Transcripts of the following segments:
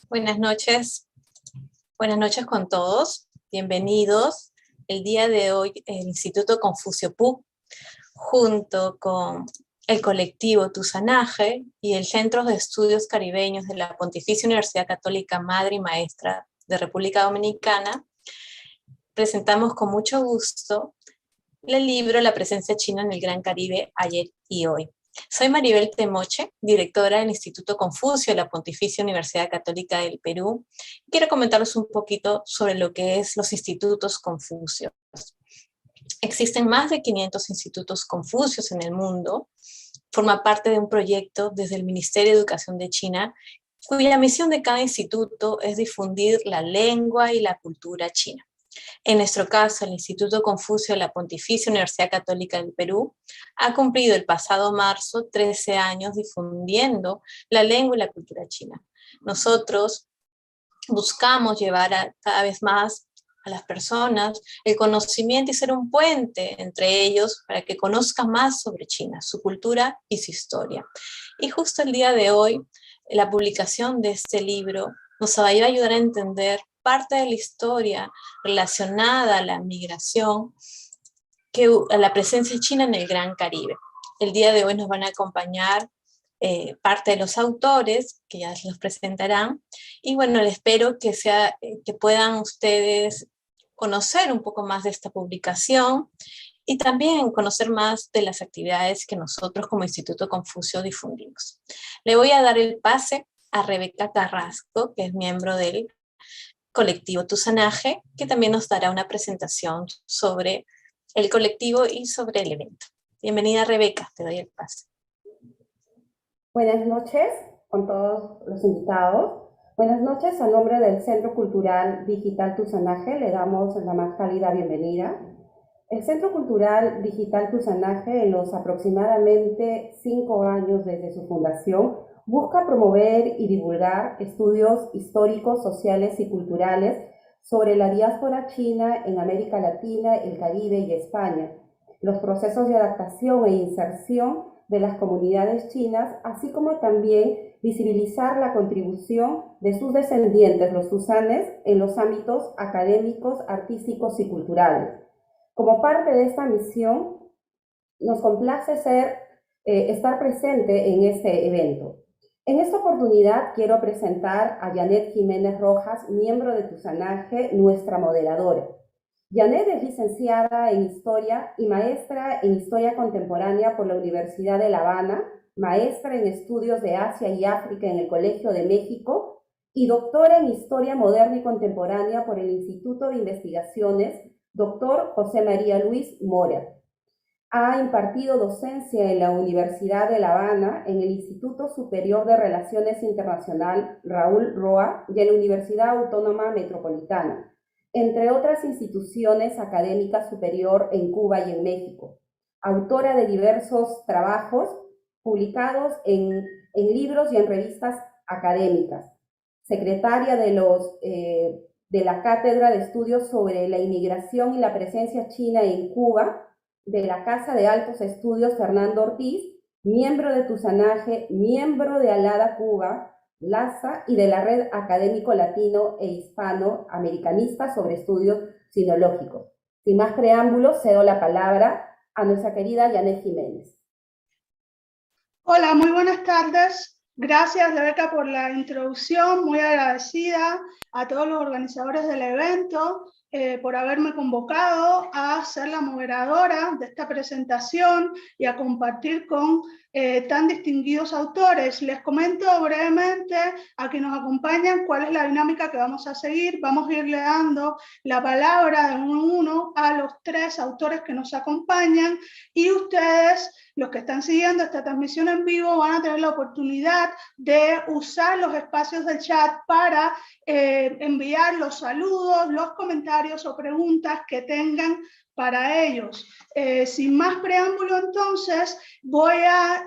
Buenas noches con todos, bienvenidos. El día de hoy el Instituto Confucio PUC, junto con el colectivo Tusanaje y el Centro de Estudios Caribeños de la Pontificia Universidad Católica Madre y Maestra de República Dominicana, presentamos con mucho gusto el libro La presencia china en el Gran Caribe, ayer y hoy. Soy Maribel Temoche, directora del Instituto Confucio de la Pontificia Universidad Católica del Perú. Quiero comentarles un poquito sobre lo que es los institutos Confucios. Existen más de 500 institutos Confucios en el mundo. Forma parte de un proyecto desde el Ministerio de Educación de China, cuya misión de cada instituto es difundir la lengua y la cultura china. En nuestro caso, el Instituto Confucio de la Pontificia Universidad Católica del Perú ha cumplido el pasado marzo 13 años difundiendo la lengua y la cultura china. Nosotros buscamos llevar cada vez más a las personas el conocimiento y ser un puente entre ellos para que conozcan más sobre China, su cultura y su historia. Y justo el día de hoy, la publicación de este libro nos va a ayudar a entender parte de la historia relacionada a la migración, a la presencia china en el Gran Caribe. El día de hoy nos van a acompañar parte de los autores, que ya los presentarán, y bueno, les espero que puedan ustedes conocer un poco más de esta publicación y también conocer más de las actividades que nosotros como Instituto Confucio difundimos. Le voy a dar el pase a Rebeca Carrasco, que es miembro del colectivo Tusanaje, que también nos dará una presentación sobre el colectivo y sobre el evento. Bienvenida, Rebeca, te doy el pase. Buenas noches con todos los invitados. Buenas noches, a nombre del Centro Cultural Digital Tusanaje le damos la más cálida bienvenida. El Centro Cultural Digital Tusanaje, en los aproximadamente 5 años desde su fundación, busca promover y divulgar estudios históricos, sociales y culturales sobre la diáspora china en América Latina, el Caribe y España, los procesos de adaptación e inserción de las comunidades chinas, así como también visibilizar la contribución de sus descendientes, los tusanes, en los ámbitos académicos, artísticos y culturales. Como parte de esta misión, nos complace estar presente en este evento. En esta oportunidad quiero presentar a Janet Jiménez Rojas, miembro de Tusanaje, nuestra moderadora. Janet es licenciada en Historia y maestra en Historia Contemporánea por la Universidad de La Habana, maestra en Estudios de Asia y África en el Colegio de México y doctora en Historia Moderna y Contemporánea por el Instituto de Investigaciones Dr. José María Luis Mora. Ha impartido docencia en la Universidad de La Habana, en el Instituto Superior de Relaciones Internacional Raúl Roa y en la Universidad Autónoma Metropolitana, entre otras instituciones académicas superior en Cuba y en México. Autora de diversos trabajos publicados en libros y en revistas académicas. Secretaria de la Cátedra de Estudios sobre la Inmigración y la Presencia China en Cuba, de la Casa de Altos Estudios Fernando Ortiz, miembro de Tusanaje, miembro de Alada Cuba, LASA, y de la Red Académico Latino e Hispano Americanista sobre Estudios Sinológicos. Sin más preámbulos, cedo la palabra a nuestra querida Janet Jiménez. Hola, muy buenas tardes. Gracias, Rebeca, por la introducción. Muy agradecida a todos los organizadores del evento por haberme convocado a ser la moderadora de esta presentación y a compartir con tan distinguidos autores. Les comento brevemente a quienes nos acompañan cuál es la dinámica que vamos a seguir. Vamos a irle dando la palabra de uno en uno a los 3 autores que nos acompañan y ustedes, los que están siguiendo esta transmisión en vivo, van a tener la oportunidad de usar los espacios del chat para enviar los saludos, los comentarios o preguntas que tengan para ellos. Sin más preámbulo, entonces, voy a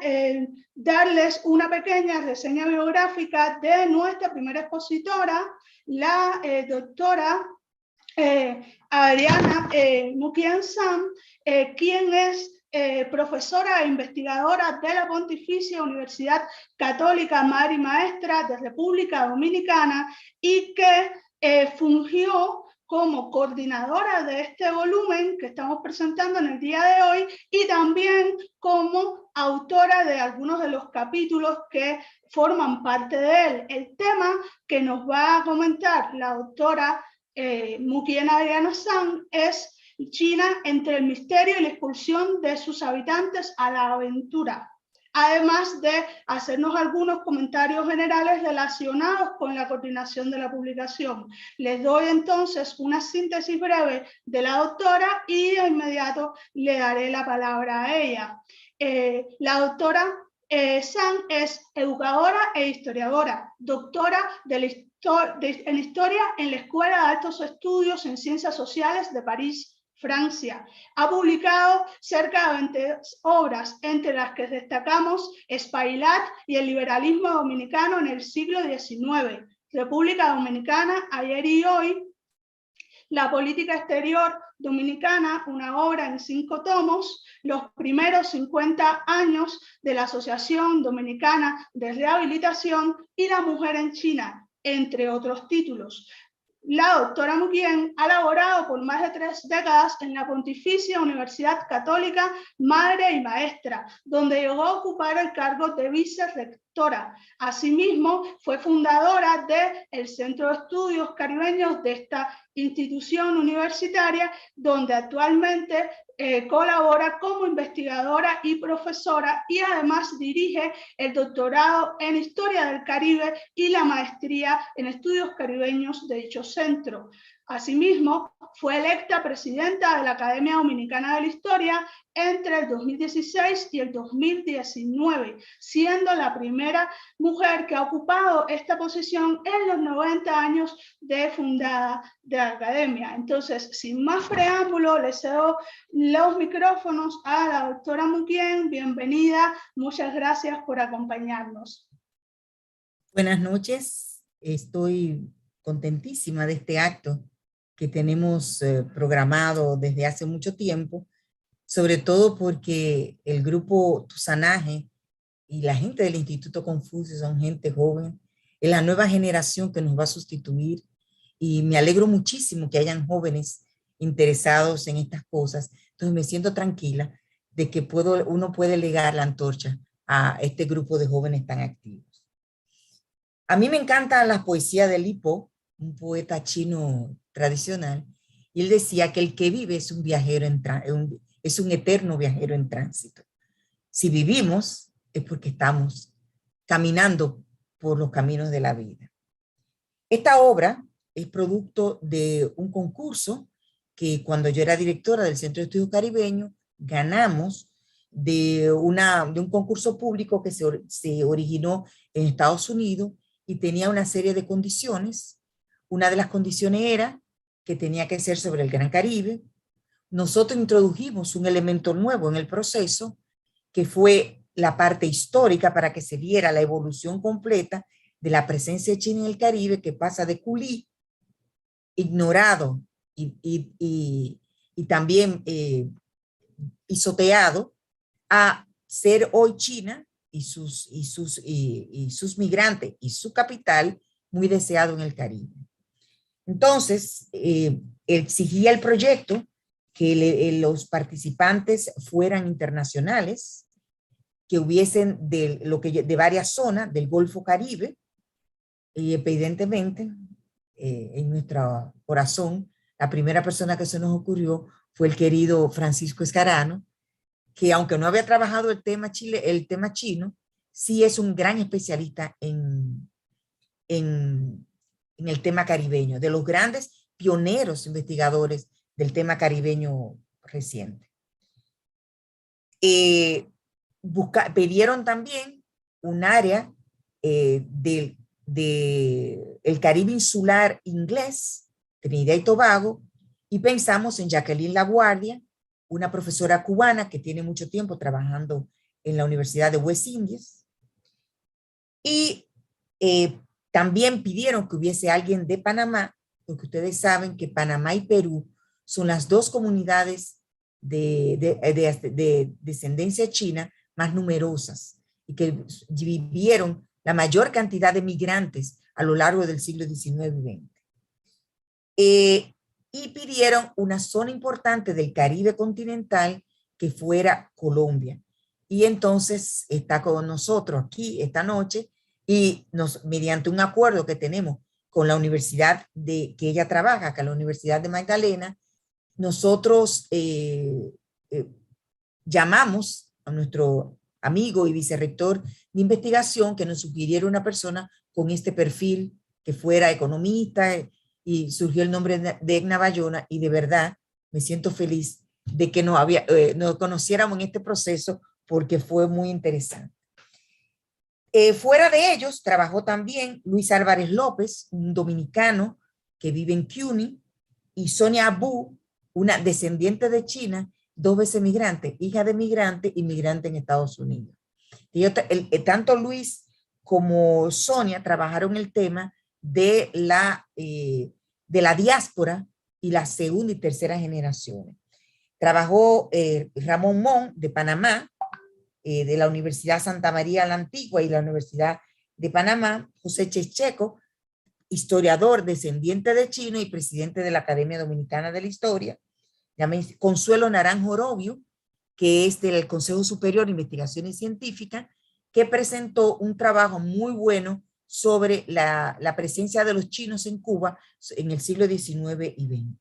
darles una pequeña reseña biográfica de nuestra primera expositora, la doctora Adriana Mukian Sam, quien es profesora e investigadora de la Pontificia Universidad Católica Madre y Maestra de República Dominicana y que fungió como coordinadora de este volumen que estamos presentando en el día de hoy y también como autora de algunos de los capítulos que forman parte de él. El tema que nos va a comentar la doctora Mukien Adriana Zhang es China entre el misterio y la expulsión de sus habitantes a la aventura, además de hacernos algunos comentarios generales relacionados con la coordinación de la publicación. Les doy entonces una síntesis breve de la doctora y de inmediato le daré la palabra a ella. La doctora Zhang es educadora e historiadora, doctora en Historia en la Escuela de Altos Estudios en Ciencias Sociales de París, Francia. Ha publicado cerca de 20 obras, entre las que destacamos Espaillat y el liberalismo dominicano en el siglo XIX, República Dominicana, ayer y hoy, La política exterior dominicana, una obra en 5 tomos, los primeros 50 años de la Asociación Dominicana de Rehabilitación y La mujer en China, entre otros títulos. La doctora Mukien ha laborado por más de 3 décadas en la Pontificia Universidad Católica Madre y Maestra, donde llegó a ocupar el cargo de vicerrectora. Asimismo, fue fundadora del Centro de Estudios Caribeños de esta institución universitaria, donde actualmente colabora como investigadora y profesora y además dirige el doctorado en Historia del Caribe y la maestría en Estudios Caribeños de dicho centro. Asimismo, fue electa presidenta de la Academia Dominicana de la Historia entre el 2016 y el 2019, siendo la primera mujer que ha ocupado esta posición en los 90 años de fundada de la Academia. Entonces, sin más preámbulo, le cedo los micrófonos a la doctora Mukien. Bienvenida, muchas gracias por acompañarnos. Buenas noches, estoy contentísima de este acto que tenemos programado desde hace mucho tiempo, sobre todo porque el grupo Tusanaje y la gente del Instituto Confucio son gente joven, es la nueva generación que nos va a sustituir y me alegro muchísimo que hayan jóvenes interesados en estas cosas. Entonces me siento tranquila de que uno puede legar la antorcha a este grupo de jóvenes tan activos. A mí me encanta la poesía de Li Po, un poeta chino tradicional, y él decía que el que vive es un viajero es un eterno viajero en tránsito. Si vivimos es porque estamos caminando por los caminos de la vida. Esta obra es producto de un concurso que cuando yo era directora del Centro de Estudios Caribeños, ganamos de un concurso público que se originó en Estados Unidos y tenía una serie de condiciones. Una de las condiciones era que tenía que ser sobre el Gran Caribe. Nosotros introdujimos un elemento nuevo en el proceso, que fue la parte histórica para que se viera la evolución completa de la presencia de China en el Caribe, que pasa de culí, ignorado y también pisoteado, a ser hoy China y sus migrantes y su capital muy deseado en el Caribe. Entonces, exigía el proyecto que los participantes fueran internacionales, que hubiesen de varias zonas del Golfo Caribe, y evidentemente, en nuestro corazón, la primera persona que se nos ocurrió fue el querido Francisco Escarano, que aunque no había trabajado el tema chino, sí es un gran especialista en el tema caribeño, de los grandes pioneros investigadores del tema caribeño reciente. Pidieron también un área del Caribe insular inglés, Trinidad y Tobago, y pensamos en Jacqueline Laguardia, una profesora cubana que tiene mucho tiempo trabajando en la Universidad de West Indies, y también pidieron que hubiese alguien de Panamá, porque ustedes saben que Panamá y Perú son las dos comunidades de descendencia china más numerosas y que vivieron la mayor cantidad de migrantes a lo largo del siglo XIX y XX. Y pidieron una zona importante del Caribe continental que fuera Colombia. Y entonces está con nosotros aquí esta noche y mediante un acuerdo que tenemos con la universidad que ella trabaja, que es la Universidad de Magdalena, nosotros llamamos a nuestro amigo y vicerrector de investigación que nos sugiriera una persona con este perfil que fuera economista, y surgió el nombre de Edna Bayona, y de verdad me siento feliz de que nos conociéramos en este proceso porque fue muy interesante. Fuera de ellos, trabajó también Luis Álvarez López, un dominicano que vive en CUNY, y Sonia Abu, una descendiente de China, 2 veces migrante, hija de migrante y migrante en Estados Unidos. Tanto Luis como Sonia trabajaron el tema de la diáspora y la segunda y tercera generaciones. Trabajó Ramón Mon de Panamá, de la Universidad Santa María la Antigua y la Universidad de Panamá, José Checheco, historiador descendiente de chino y presidente de la Academia Dominicana de la Historia, Consuelo Naranjo Orobio, que es del Consejo Superior de Investigaciones Científicas, que presentó un trabajo muy bueno sobre la presencia de los chinos en Cuba en el siglo XIX y XX.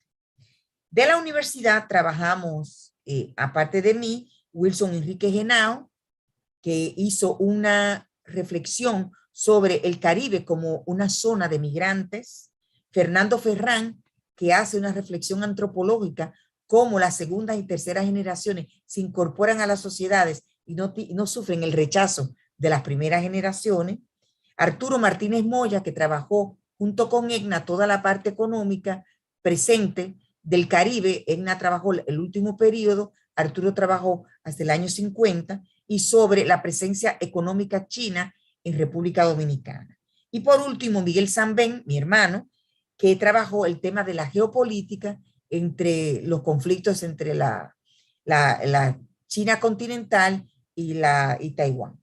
De la universidad trabajamos, aparte de mí, Wilson Enrique Genao, que hizo una reflexión sobre el Caribe como una zona de migrantes, Fernando Ferrán, que hace una reflexión antropológica cómo las segundas y terceras generaciones se incorporan a las sociedades y no sufren el rechazo de las primeras generaciones. Arturo Martínez Moya, que trabajó junto con Edna toda la parte económica presente del Caribe. Edna trabajó el último periodo, Arturo trabajó hasta el año 50, y sobre la presencia económica china en República Dominicana. Y por último, Miguel Sambén, mi hermano, que trabajó el tema de la geopolítica entre los conflictos entre la China continental y Taiwán.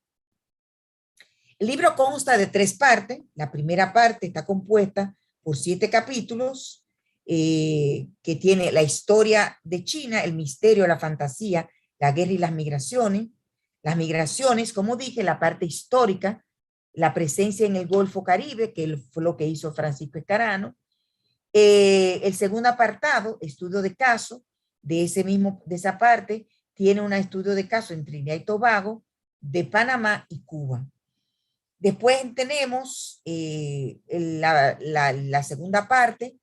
El libro consta de 3 partes. La primera parte está compuesta por 7 capítulos que tiene la historia de China, el misterio, la fantasía, la guerra y las migraciones. Las migraciones, como dije, la parte histórica, la presencia en el Golfo Caribe, que fue lo que hizo Francisco Escarano. El segundo apartado, estudio de caso, de esa parte, tiene un estudio de caso en Trinidad y Tobago, de Panamá y Cuba. Después tenemos la segunda parte,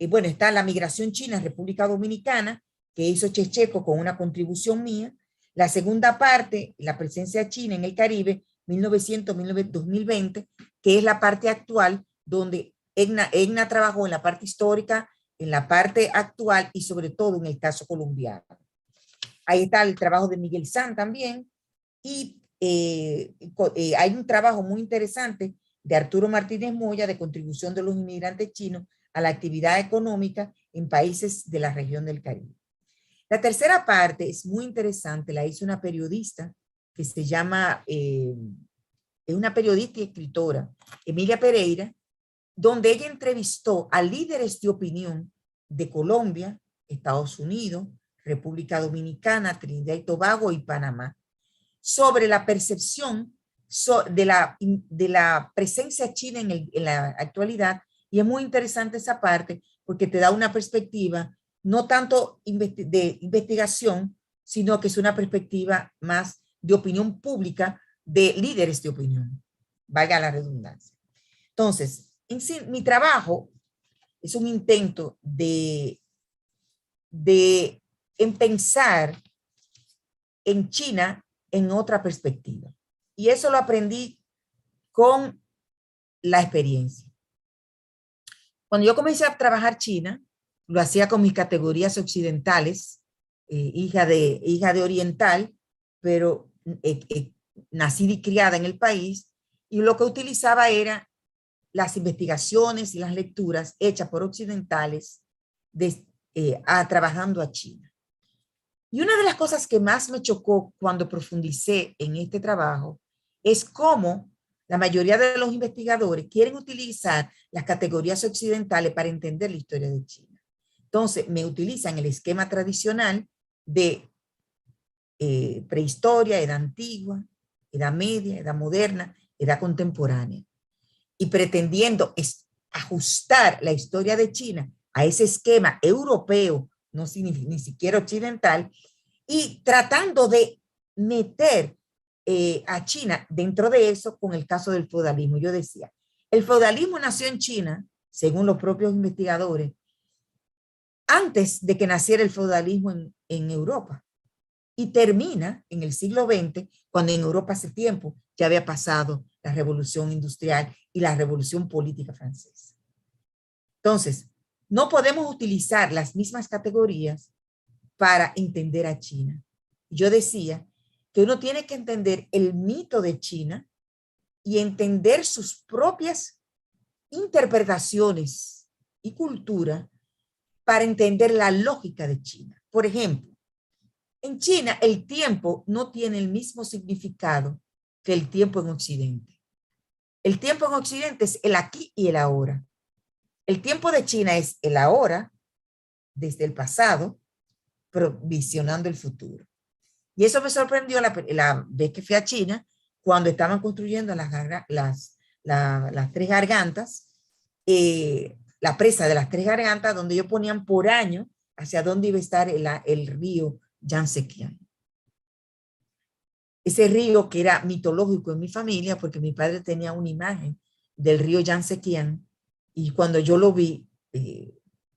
bueno, está la migración china en República Dominicana, que hizo Checheco con una contribución mía. La segunda parte, la presencia china en el Caribe, 1900-2020, que es la parte actual, donde Edna trabajó en la parte histórica, en la parte actual y sobre todo en el caso colombiano. Ahí está el trabajo de Miguel San también. Y hay un trabajo muy interesante de Arturo Martínez Moya de contribución de los inmigrantes chinos a la actividad económica en países de la región del Caribe. La tercera parte es muy interesante, la hizo una periodista que se llama, es una periodista y escritora, Emilia Pereira, donde ella entrevistó a líderes de opinión de Colombia, Estados Unidos, República Dominicana, Trinidad y Tobago y Panamá, sobre la percepción de la presencia china en la actualidad. Y es muy interesante esa parte porque te da una perspectiva no tanto de investigación, sino que es una perspectiva más de opinión pública de líderes de opinión, valga la redundancia. Entonces, en sí, mi trabajo es un intento en pensar en China en otra perspectiva. Y eso lo aprendí con la experiencia. Cuando yo comencé a trabajar China, lo hacía con mis categorías occidentales, hija de oriental, pero nacida y criada en el país, y lo que utilizaba era las investigaciones y las lecturas hechas por occidentales trabajando a China. Y una de las cosas que más me chocó cuando profundicé en este trabajo es cómo la mayoría de los investigadores quieren utilizar las categorías occidentales para entender la historia de China. Entonces, me utilizan el esquema tradicional de prehistoria, edad antigua, edad media, edad moderna, edad contemporánea, y pretendiendo ajustar la historia de China a ese esquema europeo, no ni siquiera occidental, y tratando de meter a China dentro de eso con el caso del feudalismo. Yo decía, el feudalismo nació en China, según los propios investigadores, antes de que naciera el feudalismo en Europa, y termina en el siglo XX, cuando en Europa hace tiempo ya había pasado la revolución industrial y la revolución política francesa. Entonces, no podemos utilizar las mismas categorías para entender a China. Yo decía que uno tiene que entender el mito de China y entender sus propias interpretaciones y cultura para entender la lógica de China. Por ejemplo, en China el tiempo no tiene el mismo significado que el tiempo en Occidente. El tiempo en Occidente es el aquí y el ahora. El tiempo de China es el ahora, desde el pasado, pero visionando el futuro. Y eso me sorprendió la vez que fui a China, cuando estaban construyendo las tres gargantas, la presa de las tres gargantas, donde ellos ponían por año hacia dónde iba a estar el río Yangtze-Kiang. Ese río que era mitológico en mi familia, porque mi padre tenía una imagen del río Yangtze-Kiang, y cuando yo lo vi,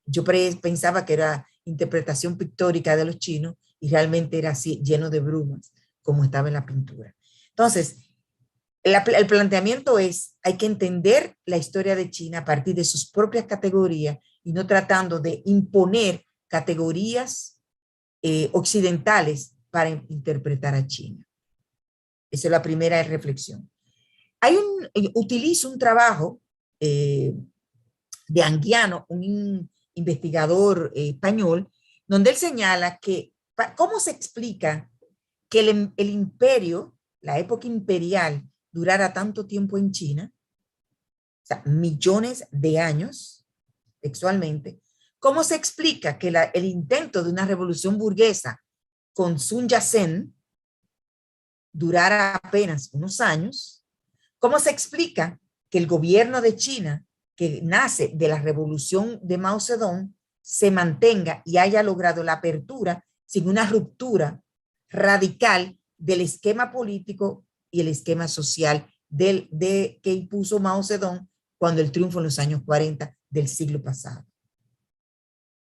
yo pensaba que era interpretación pictórica de los chinos, y realmente era así, lleno de brumas, como estaba en la pintura. Entonces, el planteamiento es, hay que entender la historia de China a partir de sus propias categorías, y no tratando de imponer categorías occidentales para interpretar a China. Esa es la primera reflexión. Utilizo un trabajo de Anguiano, un investigador español, donde él señala que cómo se explica que el imperio, la época imperial, durara tanto tiempo en China, o sea, millones de años textualmente. ¿Cómo se explica que el intento de una revolución burguesa con Sun Yat-sen durara apenas unos años? ¿Cómo se explica que el gobierno de China, que nace de la revolución de Mao Zedong, se mantenga y haya logrado la apertura sin una ruptura radical del esquema político y el esquema social que impuso Mao Zedong cuando el triunfo en los años 40 del siglo pasado?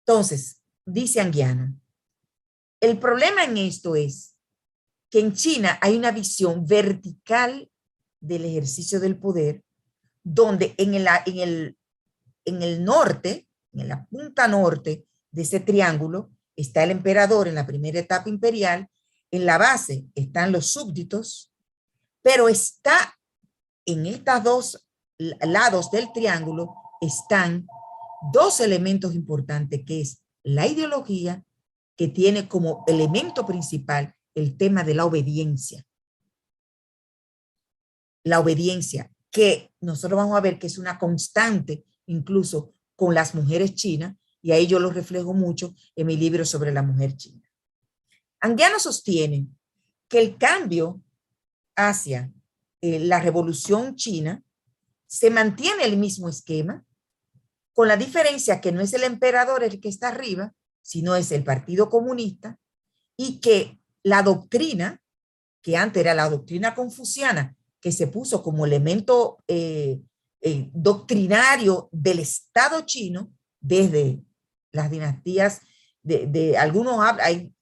Entonces, dice Anguiano, el problema en esto es que en China hay una visión vertical del ejercicio del poder, donde en el norte, en la punta norte de ese triángulo, está el emperador en la primera etapa imperial, en la base están los súbditos, pero está en estos dos lados del triángulo, están dos elementos importantes, que es la ideología, que tiene como elemento principal el tema de la obediencia. La obediencia, que nosotros vamos a ver que es una constante, incluso con las mujeres chinas, y ahí yo lo reflejo mucho en mi libro sobre la mujer china. Anguiano sostiene que el cambio hacia la revolución china se mantiene el mismo esquema, con la diferencia que no es el emperador el que está arriba, sino es el Partido Comunista, y que la doctrina, que antes era la doctrina confuciana, que se puso como elemento doctrinario del Estado chino desde las dinastías de algunos,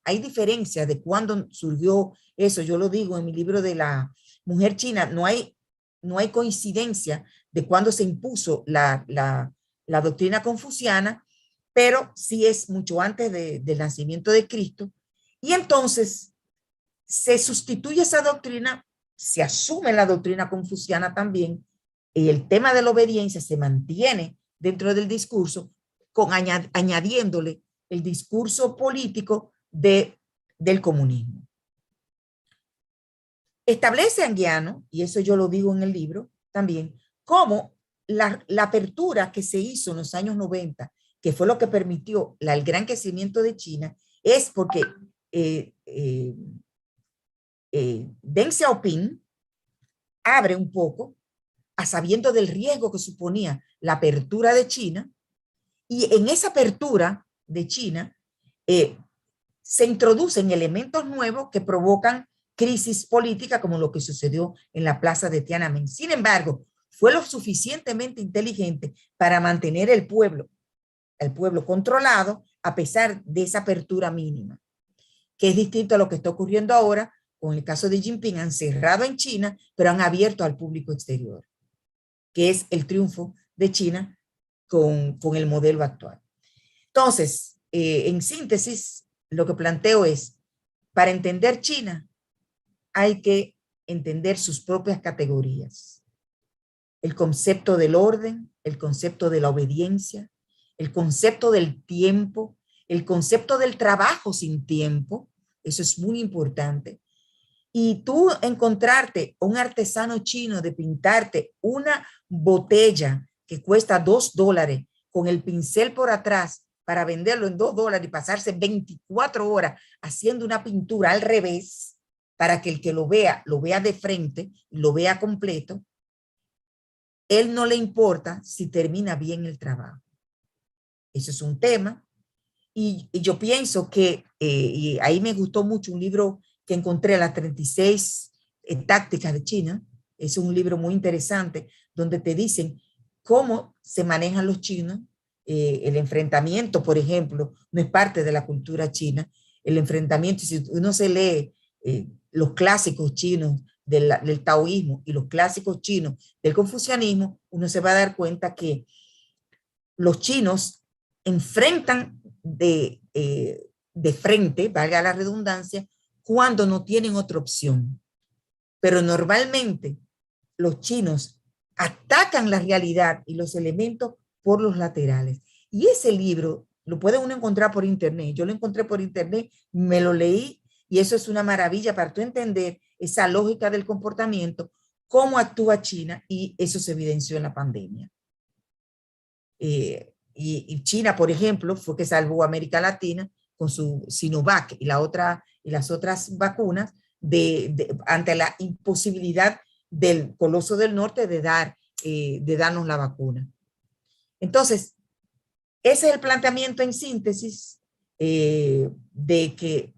hay diferencias de cuándo surgió eso. Yo lo digo en mi libro de la mujer china, no hay coincidencia de cuándo se impuso la doctrina confuciana, pero sí es mucho antes del nacimiento de Cristo. Y entonces se sustituye esa doctrina, se asume la doctrina confuciana también, y el tema de la obediencia se mantiene dentro del discurso, añadiéndole el discurso político de del comunismo. Establece Anguiano, y eso yo lo digo en el libro también, cómo la apertura que se hizo en los años 90, que fue lo que permitió el gran crecimiento de China, es porque Deng Xiaoping abre un poco, a sabiendo del riesgo que suponía la apertura de China, y en esa apertura de China se introducen elementos nuevos que provocan crisis política, como lo que sucedió en la plaza de Tiananmen. Sin embargo, fue lo suficientemente inteligente para mantener el pueblo controlado a pesar de esa apertura mínima, que es distinto a lo que está ocurriendo ahora con el caso de Jinping. Han cerrado en China, pero han abierto al público exterior, que es el triunfo de China con el modelo actual. Entonces, en síntesis, lo que planteo es, para entender China, hay que entender sus propias categorías. El concepto del orden, el concepto de la obediencia, el concepto del tiempo, el concepto del trabajo sin tiempo, eso es muy importante. Y tú encontrarte un artesano chino de pintarte una botella que cuesta $2 con el pincel por atrás para venderlo en $2 y pasarse 24 horas haciendo una pintura al revés para que el que lo vea de frente, lo vea completo, él no le importa si termina bien el trabajo. Eso es un tema. Y yo pienso que, y ahí me gustó mucho un libro que encontré, las 36 tácticas de China. Es un libro muy interesante donde te dicen cómo se manejan los chinos. El enfrentamiento, por ejemplo, no es parte de la cultura china. El enfrentamiento, si uno se lee los clásicos chinos del taoísmo y los clásicos chinos del confucianismo, uno se va a dar cuenta que los chinos enfrentan de frente, valga la redundancia, cuando no tienen otra opción. Pero normalmente los chinos atacan la realidad y los elementos por los laterales. Y ese libro lo puede uno encontrar por internet. Yo lo encontré por internet, me lo leí, y eso es una maravilla para tú entender esa lógica del comportamiento, cómo actúa China, y eso se evidenció en la pandemia. Y China, por ejemplo, fue que salvó a América Latina con su Sinovac y las otras vacunas ante la imposibilidad del Coloso del Norte de darnos la vacuna. Entonces, ese es el planteamiento en síntesis de que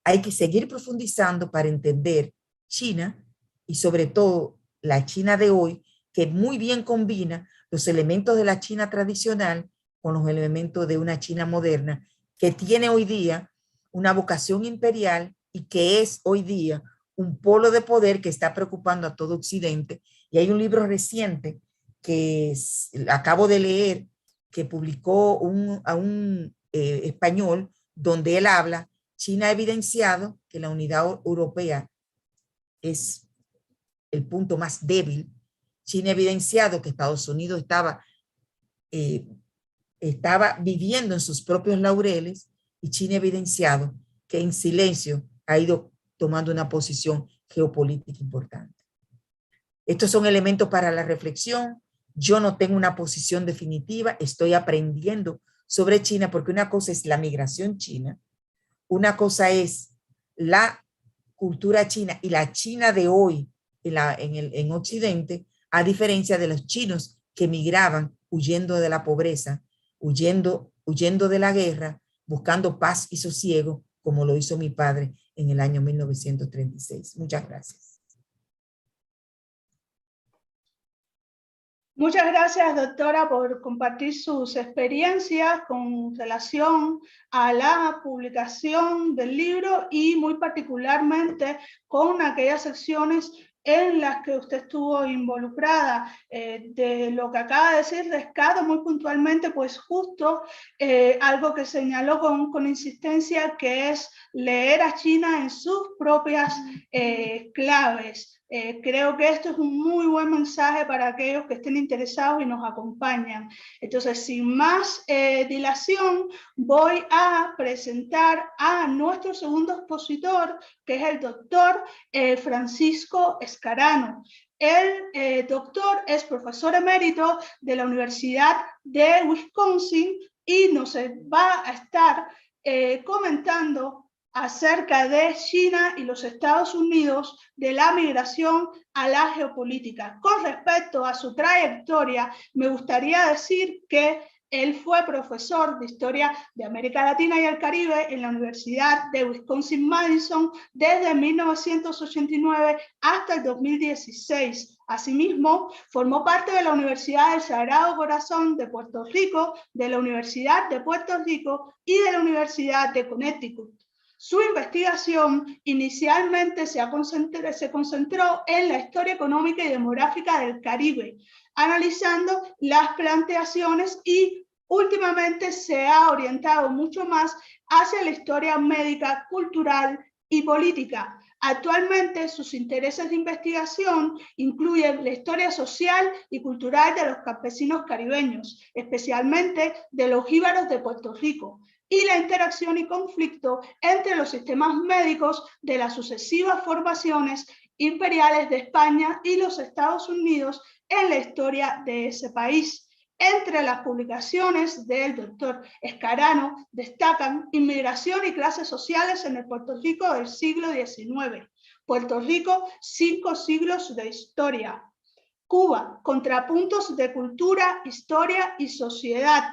hay que seguir profundizando para entender China, y sobre todo la China de hoy, que muy bien combina los elementos de la China tradicional con los elementos de una China moderna, que tiene hoy día una vocación imperial y que es hoy día un polo de poder que está preocupando a todo Occidente. Y hay un libro reciente que acabo de leer, que publicó un español, donde él habla: China ha evidenciado que la unidad europea es el punto más débil. China ha evidenciado que Estados Unidos estaba viviendo en sus propios laureles, y China ha evidenciado que en silencio ha ido tomando una posición geopolítica importante. Estos son elementos para la reflexión. Yo no tengo una posición definitiva, estoy aprendiendo sobre China, porque una cosa es la migración china, una cosa es la cultura china y la China de hoy en Occidente, a diferencia de los chinos que migraban huyendo de la pobreza, huyendo de la guerra, buscando paz y sosiego, como lo hizo mi padre en el año 1936. Muchas gracias. Muchas gracias, doctora, por compartir sus experiencias con relación a la publicación del libro y muy particularmente con aquellas secciones en las que usted estuvo involucrada. De lo que acaba de decir, rescato muy puntualmente, pues justo algo que señaló con insistencia, que es leer a China en sus propias claves. Creo que esto es un muy buen mensaje para aquellos que estén interesados y nos acompañan. Entonces, sin más dilación, voy a presentar a nuestro segundo expositor, que es el doctor Francisco Escarano. El doctor es profesor emérito de la Universidad de Wisconsin y nos va a estar comentando acerca de China y los Estados Unidos, de la migración a la geopolítica. Con respecto a su trayectoria, me gustaría decir que él fue profesor de Historia de América Latina y el Caribe en la Universidad de Wisconsin-Madison desde 1989 hasta el 2016. Asimismo, formó parte de la Universidad del Sagrado Corazón de Puerto Rico, de la Universidad de Puerto Rico y de la Universidad de Connecticut. Su investigación inicialmente se concentró en la historia económica y demográfica del Caribe, analizando las plantaciones, y últimamente se ha orientado mucho más hacia la historia médica, cultural y política. Actualmente sus intereses de investigación incluyen la historia social y cultural de los campesinos caribeños, especialmente de los jíbaros de Puerto Rico, y la interacción y conflicto entre los sistemas médicos de las sucesivas formaciones imperiales de España y los Estados Unidos en la historia de ese país. Entre las publicaciones del doctor Escarano destacan Inmigración y clases sociales en el Puerto Rico del siglo XIX, Puerto Rico, 5 siglos de historia, Cuba, contrapuntos de cultura, historia y sociedad,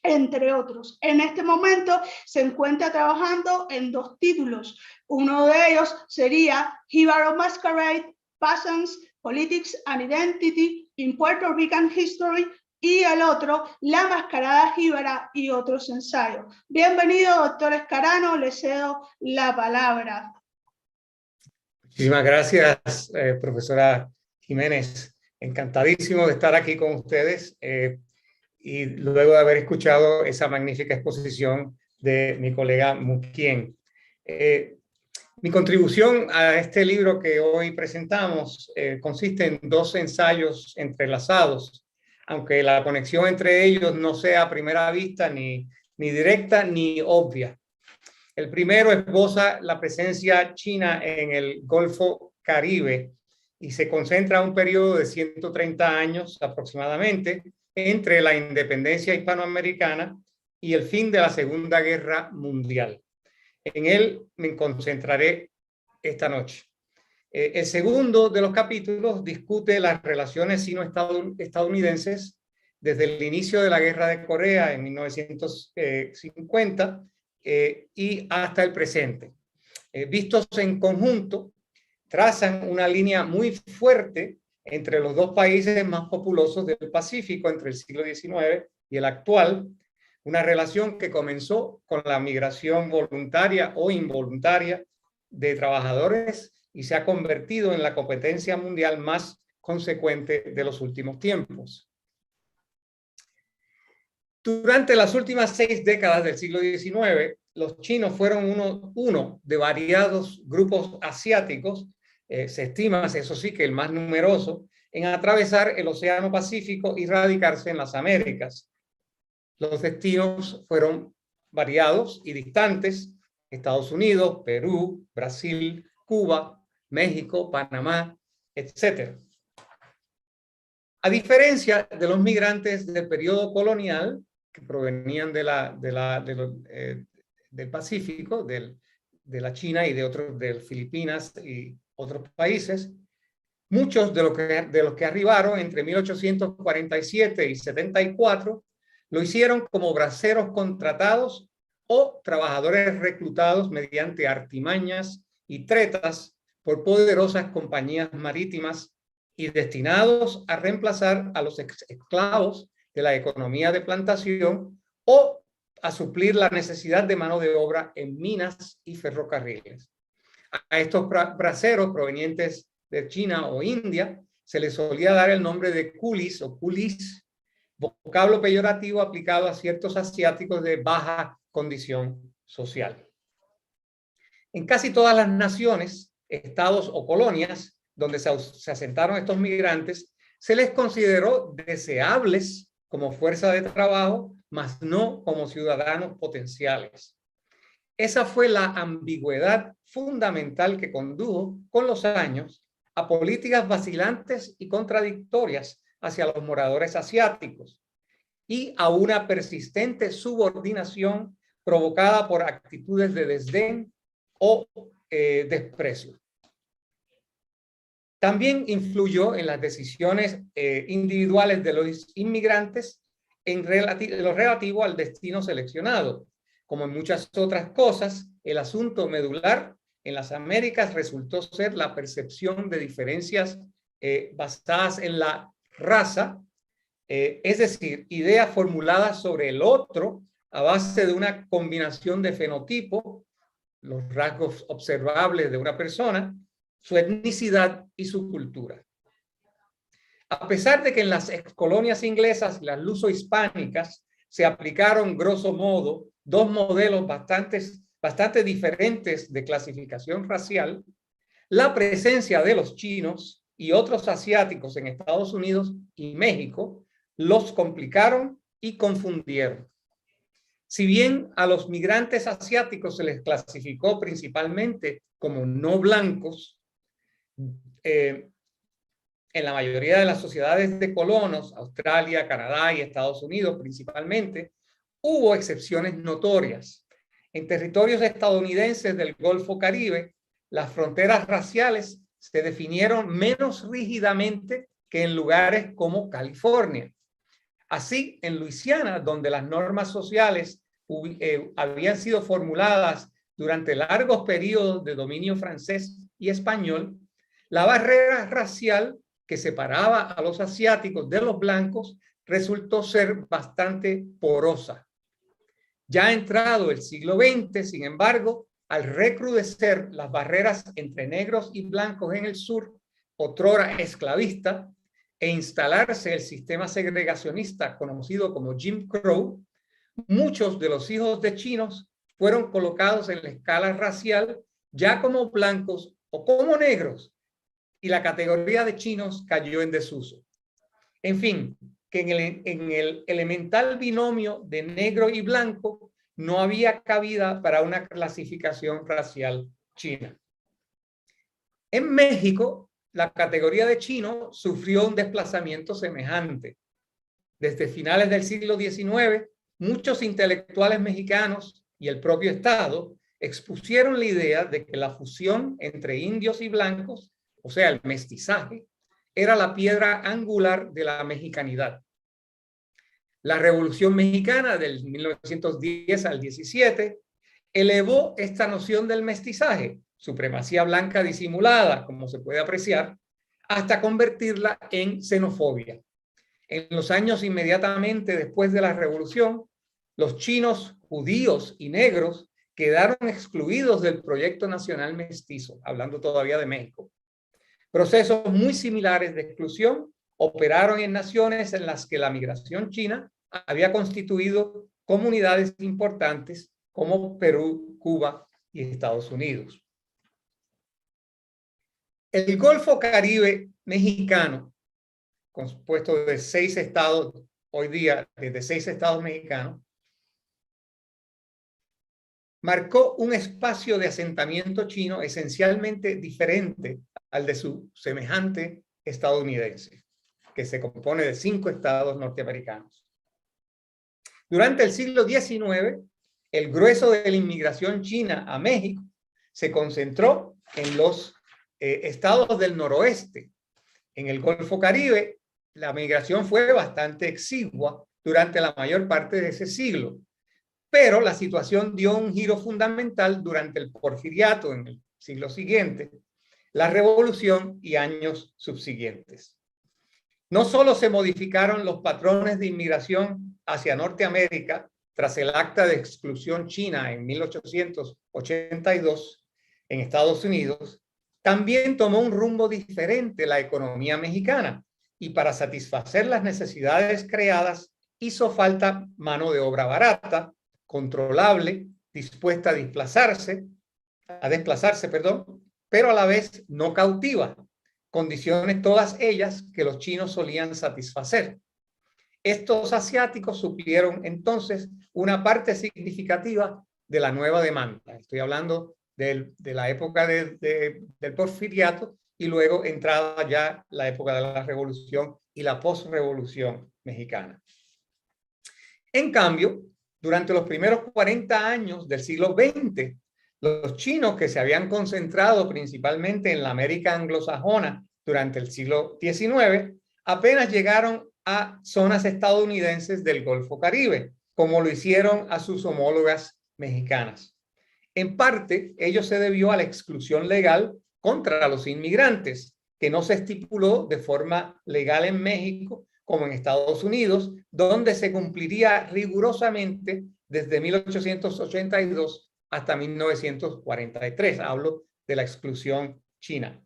entre otros. En este momento se encuentra trabajando en 2 títulos. Uno de ellos sería Jíbaro Masquerade, Peasants, Politics and Identity in Puerto Rican History, y el otro, La Mascarada Jíbara y otros ensayos. Bienvenido, doctor Escarano, le cedo la palabra. Muchísimas gracias, profesora Jiménez. Encantadísimo de estar aquí con ustedes. Y luego de haber escuchado esa magnífica exposición de mi colega Muquien. Mi contribución a este libro que hoy presentamos consiste en 2 ensayos entrelazados, aunque la conexión entre ellos no sea a primera vista ni directa ni obvia. El primero esboza la presencia china en el Golfo Caribe y se concentra en un periodo de 130 años aproximadamente, entre la independencia hispanoamericana y el fin de la Segunda Guerra Mundial. En él me concentraré esta noche. El segundo de los capítulos discute las relaciones sino-estadounidenses desde el inicio de la Guerra de Corea en 1950 y hasta el presente. Vistos en conjunto, trazan una línea muy fuerte entre los 2 países más populosos del Pacífico entre el siglo XIX y el actual, una relación que comenzó con la migración voluntaria o involuntaria de trabajadores y se ha convertido en la competencia mundial más consecuente de los últimos tiempos. Durante las últimas 6 décadas del siglo XIX, los chinos fueron uno de variados grupos asiáticos, se estima, eso sí, que el más numeroso, en atravesar el Océano Pacífico y radicarse en las Américas. Los destinos fueron variados y distantes: Estados Unidos, Perú, Brasil, Cuba, México, Panamá, etc. A diferencia de los migrantes del periodo colonial, que provenían del Pacífico, de la China y de Filipinas y otros países, muchos de los que arribaron entre 1847 y 74 lo hicieron como braceros contratados o trabajadores reclutados mediante artimañas y tretas por poderosas compañías marítimas y destinados a reemplazar a los esclavos de la economía de plantación o a suplir la necesidad de mano de obra en minas y ferrocarriles. A estos braceros provenientes de China o India se les solía dar el nombre de coolies o coolies, vocablo peyorativo aplicado a ciertos asiáticos de baja condición social. En casi todas las naciones, estados o colonias, donde se asentaron estos migrantes, se les consideró deseables como fuerza de trabajo, mas no como ciudadanos potenciales. Esa fue la ambigüedad fundamental que condujo con los años a políticas vacilantes y contradictorias hacia los moradores asiáticos y a una persistente subordinación provocada por actitudes de desdén o desprecio. También influyó en las decisiones individuales de los inmigrantes en lo relativo al destino seleccionado. Como en muchas otras cosas, el asunto medular en las Américas resultó ser la percepción de diferencias basadas en la raza, es decir, ideas formuladas sobre el otro a base de una combinación de fenotipo, los rasgos observables de una persona, su etnicidad y su cultura. A pesar de que en las excolonias inglesas, las luso-hispánicas, se aplicaron grosso modo dos modelos bastante diferentes de clasificación racial, la presencia de los chinos y otros asiáticos en Estados Unidos y México los complicaron y confundieron. Si bien a los migrantes asiáticos se les clasificó principalmente como no blancos, en la mayoría de las sociedades de colonos, Australia, Canadá y Estados Unidos principalmente, hubo excepciones notorias. En territorios estadounidenses del Golfo Caribe, las fronteras raciales se definieron menos rígidamente que en lugares como California. Así, en Luisiana, donde las normas sociales habían sido formuladas durante largos periodos de dominio francés y español, la barrera racial que separaba a los asiáticos de los blancos resultó ser bastante porosa. Ya entrado el siglo XX, sin embargo, al recrudecer las barreras entre negros y blancos en el sur, otrora esclavista, e instalarse el sistema segregacionista conocido como Jim Crow, muchos de los hijos de chinos fueron colocados en la escala racial ya como blancos o como negros, y la categoría de chinos cayó en desuso. En fin, que en el elemental binomio de negro y blanco no había cabida para una clasificación racial china. En México, la categoría de chino sufrió un desplazamiento semejante. Desde finales del siglo XIX, muchos intelectuales mexicanos y el propio Estado expusieron la idea de que la fusión entre indios y blancos, o sea, el mestizaje, era la piedra angular de la mexicanidad. La Revolución Mexicana del 1910 al 17 elevó esta noción del mestizaje, supremacía blanca disimulada, como se puede apreciar, hasta convertirla en xenofobia. En los años inmediatamente después de la Revolución, los chinos, judíos y negros quedaron excluidos del proyecto nacional mestizo, hablando todavía de México. Procesos muy similares de exclusión operaron en naciones en las que la migración china había constituido comunidades importantes como Perú, Cuba y Estados Unidos. El Golfo Caribe mexicano, compuesto de 6 estados, hoy día desde 6 estados mexicanos, marcó un espacio de asentamiento chino esencialmente diferente al de su semejante estadounidense, que se compone de 5 estados norteamericanos. Durante el siglo XIX, el grueso de la inmigración china a México se concentró en los estados del noroeste. En el Golfo Caribe, la migración fue bastante exigua durante la mayor parte de ese siglo, pero la situación dio un giro fundamental durante el Porfiriato en el siglo siguiente, la Revolución y años subsiguientes. No solo se modificaron los patrones de inmigración hacia Norteamérica tras el acta de exclusión china en 1882 en Estados Unidos, también tomó un rumbo diferente la economía mexicana, y para satisfacer las necesidades creadas hizo falta mano de obra barata, controlable, dispuesta a desplazarse, pero a la vez no cautiva, condiciones todas ellas que los chinos solían satisfacer. Estos asiáticos suplieron entonces una parte significativa de la nueva demanda. Estoy hablando de la época del Porfiriato y luego entrada ya la época de la Revolución y la posrevolución mexicana. En cambio, durante los primeros 40 años del siglo XX, los chinos que se habían concentrado principalmente en la América anglosajona durante el siglo XIX, apenas llegaron a zonas estadounidenses del Golfo Caribe, como lo hicieron a sus homólogas mexicanas. En parte, ello se debió a la exclusión legal contra los inmigrantes, que no se estipuló de forma legal en México como en Estados Unidos, donde se cumpliría rigurosamente desde 1882 hasta 1943. Hablo de la exclusión china.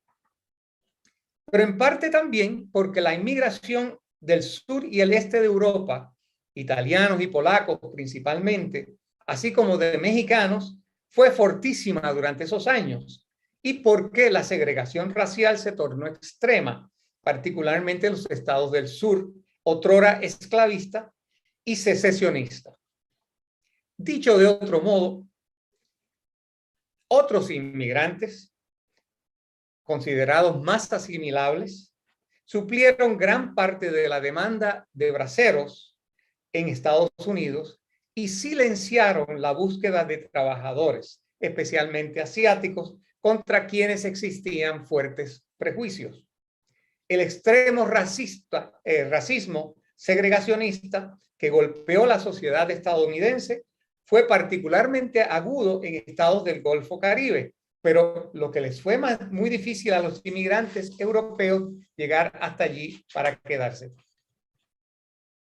Pero en parte también porque la inmigración del sur y el este de Europa, italianos y polacos principalmente, así como de mexicanos, fue fortísima durante esos años, y porque la segregación racial se tornó extrema, particularmente en los estados del sur, otrora esclavista y secesionista. Dicho de otro modo, otros inmigrantes, considerados más asimilables, suplieron gran parte de la demanda de braceros en Estados Unidos y silenciaron la búsqueda de trabajadores, especialmente asiáticos, contra quienes existían fuertes prejuicios. El extremo racismo segregacionista que golpeó la sociedad estadounidense fue particularmente agudo en estados del Golfo Caribe, pero lo que les fue muy difícil a los inmigrantes europeos llegar hasta allí para quedarse.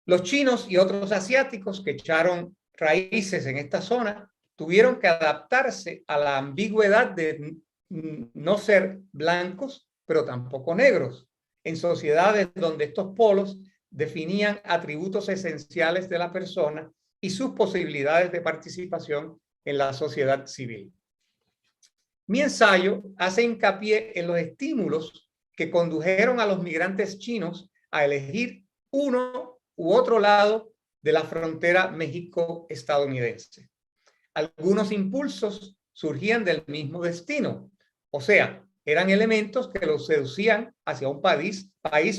Los chinos y otros asiáticos que echaron raíces en esta zona tuvieron que adaptarse a la ambigüedad de no ser blancos, pero tampoco negros, en sociedades donde estos polos definían atributos esenciales de la persona y sus posibilidades de participación en la sociedad civil. Mi ensayo hace hincapié en los estímulos que condujeron a los migrantes chinos a elegir uno u otro lado de la frontera México-estadounidense. Algunos impulsos surgían del mismo destino, o sea, eran elementos que los seducían hacia un país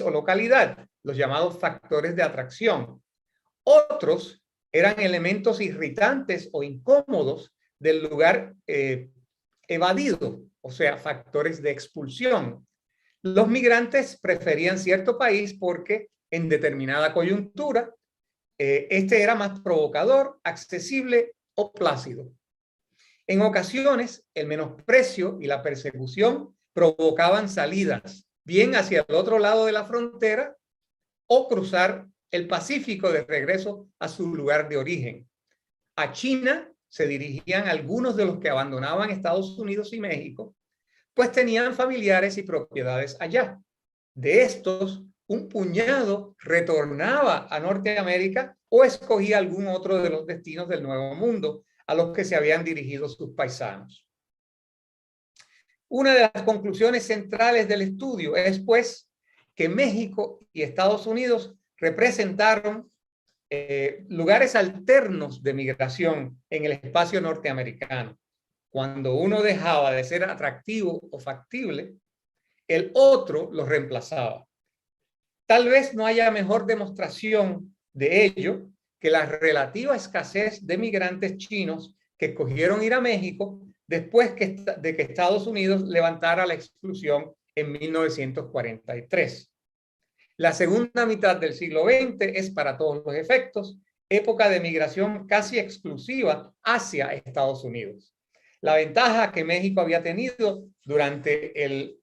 o localidad, los llamados factores de atracción. Otros eran elementos irritantes o incómodos del lugar evadido, o sea, factores de expulsión. Los migrantes preferían cierto país porque en determinada coyuntura este era más provocador, accesible o plácido. En ocasiones, el menosprecio y la persecución provocaban salidas, bien hacia el otro lado de la frontera o cruzar el Pacífico de regreso a su lugar de origen. A China se dirigían algunos de los que abandonaban Estados Unidos y México, pues tenían familiares y propiedades allá. De estos, un puñado retornaba a Norteamérica o escogía algún otro de los destinos del Nuevo Mundo a los que se habían dirigido sus paisanos. Una de las conclusiones centrales del estudio es, pues, que México y Estados Unidos representaron lugares alternos de migración en el espacio norteamericano. Cuando uno dejaba de ser atractivo o factible, el otro lo reemplazaba. Tal vez no haya mejor demostración de ello que la relativa escasez de migrantes chinos que escogieron ir a México después de que Estados Unidos levantara la exclusión en 1943. La segunda mitad del siglo XX es, para todos los efectos, época de migración casi exclusiva hacia Estados Unidos. La ventaja que México había tenido durante el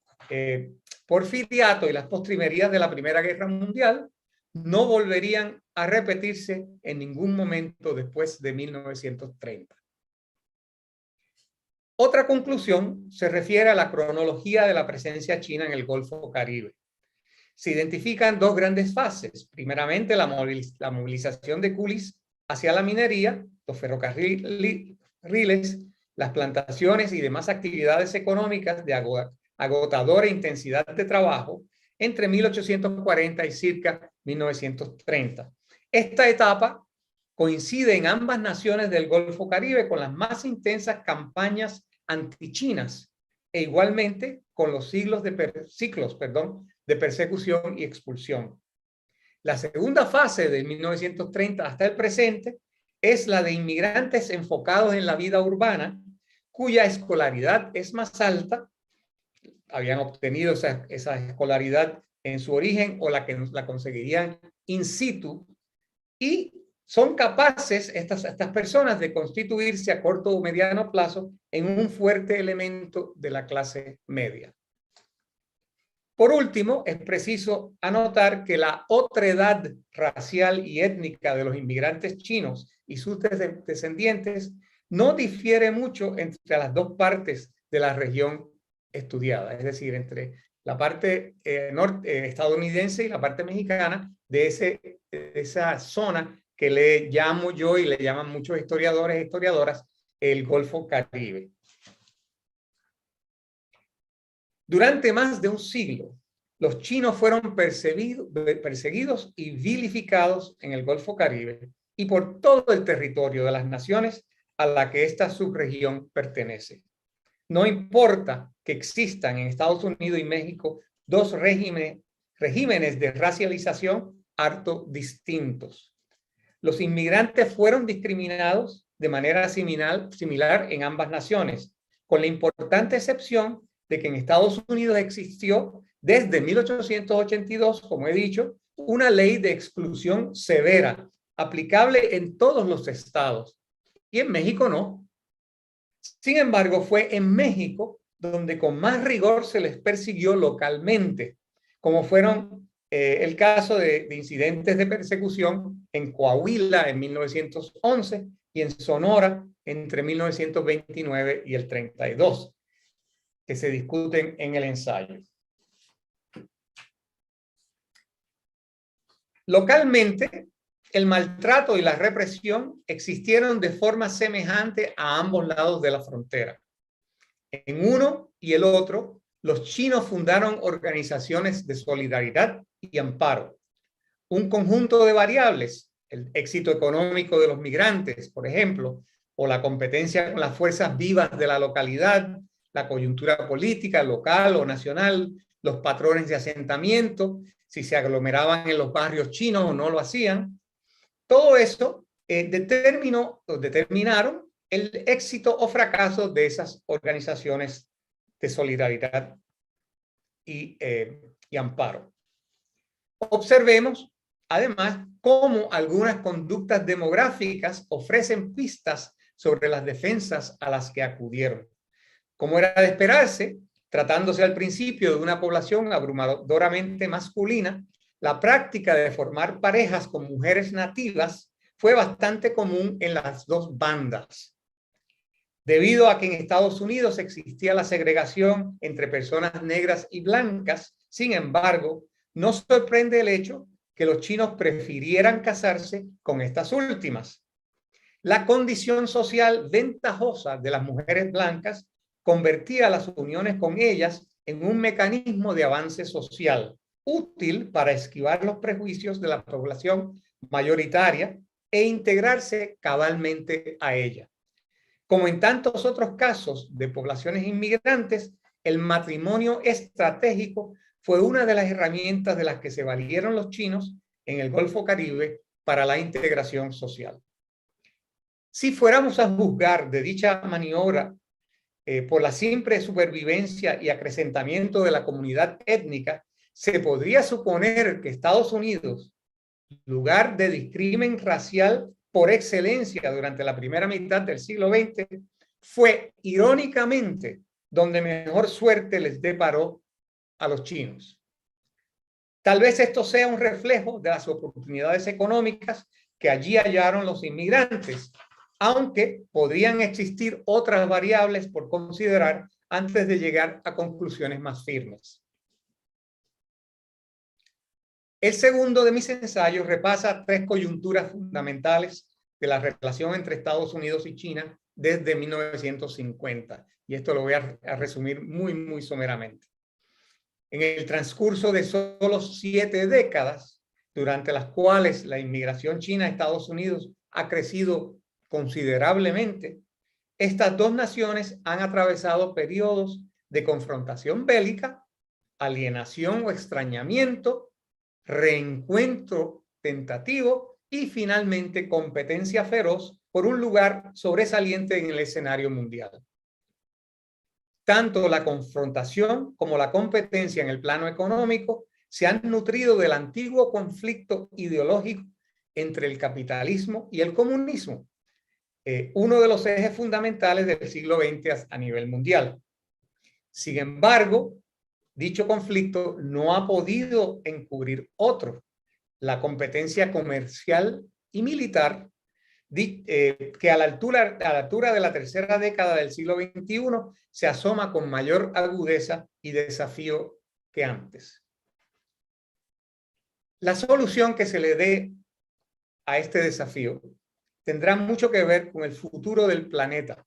Porfiriato y las postrimerías de la Primera Guerra Mundial no volverían a repetirse en ningún momento después de 1930. Otra conclusión se refiere a la cronología de la presencia china en el Golfo Caribe. Se identifican dos grandes fases. Primeramente, la movilización de coolies hacia la minería, los ferrocarriles, las plantaciones y demás actividades económicas de agotadora intensidad de trabajo entre 1840 y circa 1930. Esta etapa coincide en ambas naciones del Golfo Caribe con las más intensas campañas antichinas e igualmente con los ciclos de persecución y expulsión. La segunda fase de 1930 hasta el presente es la de inmigrantes enfocados en la vida urbana, cuya escolaridad es más alta, habían obtenido esa escolaridad en su origen o la conseguirían in situ, y son capaces estas personas de constituirse a corto o mediano plazo en un fuerte elemento de la clase media. Por último, es preciso anotar que la otredad racial y étnica de los inmigrantes chinos y sus descendientes no difiere mucho entre las dos partes de la región estudiada, es decir, entre la parte estadounidense y la parte mexicana de esa zona que le llamo yo y le llaman muchos historiadores e historiadoras el Golfo Caribe. Durante más de un siglo, los chinos fueron perseguidos y vilificados en el Golfo Caribe y por todo el territorio de las naciones a la que esta subregión pertenece. No importa que existan en Estados Unidos y México dos regímenes de racialización harto distintos. Los inmigrantes fueron discriminados de manera similar en ambas naciones, con la importante excepción de que en Estados Unidos existió desde 1882, como he dicho, una ley de exclusión severa, aplicable en todos los estados, y en México no. Sin embargo, fue en México donde con más rigor se les persiguió localmente, como fueron el caso de incidentes de persecución en Coahuila en 1911 y en Sonora entre 1929 y el 32, que se discuten en el ensayo. Localmente, el maltrato y la represión existieron de forma semejante a ambos lados de la frontera. En uno y el otro, los chinos fundaron organizaciones de solidaridad y amparo. Un conjunto de variables, el éxito económico de los migrantes, por ejemplo, o la competencia con las fuerzas vivas de la localidad, la coyuntura política local o nacional, los patrones de asentamiento, si se aglomeraban en los barrios chinos o no lo hacían. Todo eso determinaron el éxito o fracaso de esas organizaciones de solidaridad y amparo. Observemos, además, cómo algunas conductas demográficas ofrecen pistas sobre las defensas a las que acudieron. Como era de esperarse, tratándose al principio de una población abrumadoramente masculina, la práctica de formar parejas con mujeres nativas fue bastante común en las dos bandas. Debido a que en Estados Unidos existía la segregación entre personas negras y blancas, sin embargo, no sorprende el hecho que los chinos prefirieran casarse con estas últimas. La condición social ventajosa de las mujeres blancas convertía las uniones con ellas en un mecanismo de avance social, útil para esquivar los prejuicios de la población mayoritaria e integrarse cabalmente a ella. Como en tantos otros casos de poblaciones inmigrantes, el matrimonio estratégico fue una de las herramientas de las que se valieron los chinos en el Golfo Caribe para la integración social. Si fuéramos a juzgar de dicha maniobra por la simple supervivencia y acrecentamiento de la comunidad étnica, se podría suponer que Estados Unidos, lugar de discrimen racial por excelencia durante la primera mitad del siglo XX, fue irónicamente donde mejor suerte les deparó a los chinos. Tal vez esto sea un reflejo de las oportunidades económicas que allí hallaron los inmigrantes, aunque podrían existir otras variables por considerar antes de llegar a conclusiones más firmes. El segundo de mis ensayos repasa tres coyunturas fundamentales de la relación entre Estados Unidos y China desde 1950. Y esto lo voy a resumir muy someramente. En el transcurso de solo 7 décadas, durante las cuales la inmigración china a Estados Unidos ha crecido considerablemente, estas dos naciones han atravesado periodos de confrontación bélica, alienación o extrañamiento, reencuentro tentativo y finalmente competencia feroz por un lugar sobresaliente en el escenario mundial. Tanto la confrontación como la competencia en el plano económico se han nutrido del antiguo conflicto ideológico entre el capitalismo y el comunismo, uno de los ejes fundamentales del siglo XX a nivel mundial. Sin embargo, dicho conflicto no ha podido encubrir otro, la competencia comercial y militar, que a la altura de la tercera década del siglo XXI se asoma con mayor agudeza y desafío que antes. La solución que se le dé a este desafío tendrá mucho que ver con el futuro del planeta.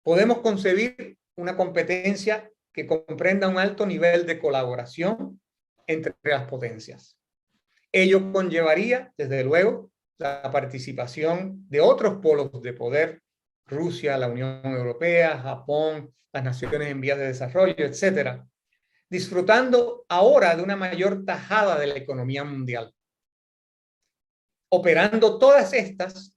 Podemos concebir una competencia que comprenda un alto nivel de colaboración entre las potencias. Ello conllevaría, desde luego, la participación de otros polos de poder, Rusia, la Unión Europea, Japón, las naciones en vías de desarrollo, etcétera, disfrutando ahora de una mayor tajada de la economía mundial, operando todas estas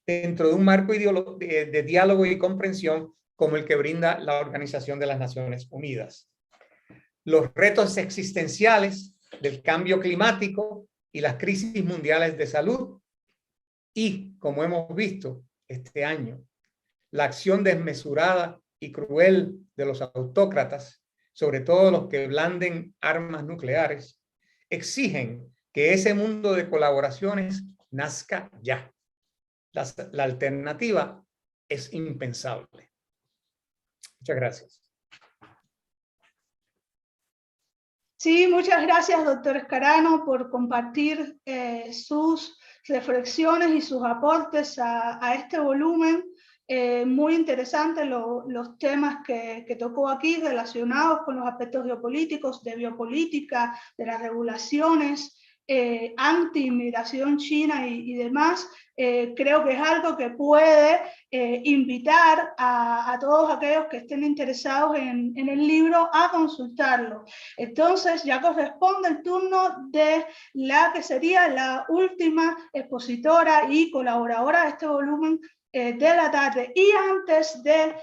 dentro de un marco de diálogo y comprensión como el que brinda la Organización de las Naciones Unidas. Los retos existenciales del cambio climático y las crisis mundiales de salud y, como hemos visto este año, la acción desmesurada y cruel de los autócratas, sobre todo los que blanden armas nucleares, exigen que ese mundo de colaboraciones nazca ya. La alternativa es impensable. Muchas gracias. Sí, muchas gracias, doctor Escarano, por compartir sus reflexiones y sus aportes a este volumen. Muy interesantes los temas que tocó aquí relacionados con los aspectos geopolíticos, de biopolítica, de las regulaciones, anti-inmigración china y demás. Creo que es algo que puede invitar a todos aquellos que estén interesados en el libro a consultarlo. Entonces ya corresponde el turno de la que sería la última expositora y colaboradora de este volumen de la tarde. Y antes de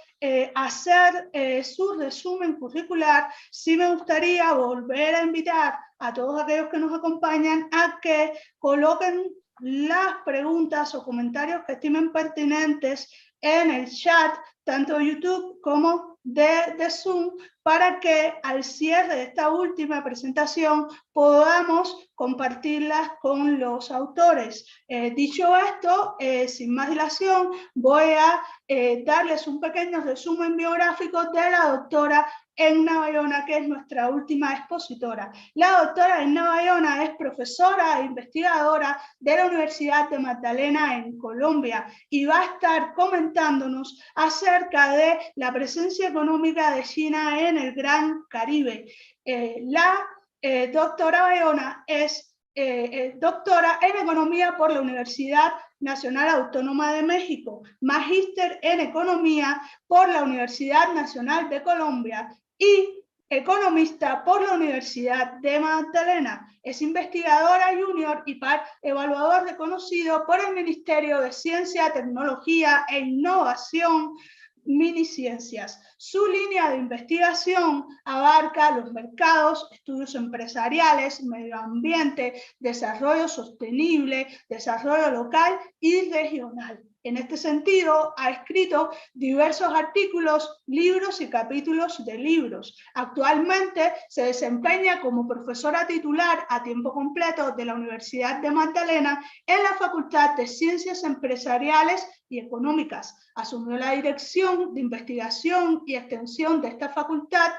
hacer su resumen curricular, sí me gustaría volver a invitar a todos aquellos que nos acompañan a que coloquen las preguntas o comentarios que estimen pertinentes en el chat, tanto de YouTube como de Zoom, para que al cierre de esta última presentación podamos compartirlas con los autores. Dicho esto, sin más dilación, voy a darles un pequeño resumen biográfico de la doctora Edna Bayona, que es nuestra última expositora. La doctora Edna Bayona es profesora e investigadora de la Universidad de Magdalena en Colombia y va a estar comentándonos acerca de la presencia económica de China en el Gran Caribe. La doctora Bayona es doctora en Economía por la Universidad Nacional Autónoma de México, magíster en Economía por la Universidad Nacional de Colombia y economista por la Universidad de Magdalena. Es investigadora junior y evaluador reconocido por el Ministerio de Ciencia, Tecnología e Innovación, Miniciencias. Su línea de investigación abarca los mercados, estudios empresariales, medio ambiente, desarrollo sostenible, desarrollo local y regional. En este sentido, ha escrito diversos artículos, libros y capítulos de libros. Actualmente se desempeña como profesora titular a tiempo completo de la Universidad de Magdalena en la Facultad de Ciencias Empresariales y Económicas. Asumió la dirección de investigación y extensión de esta facultad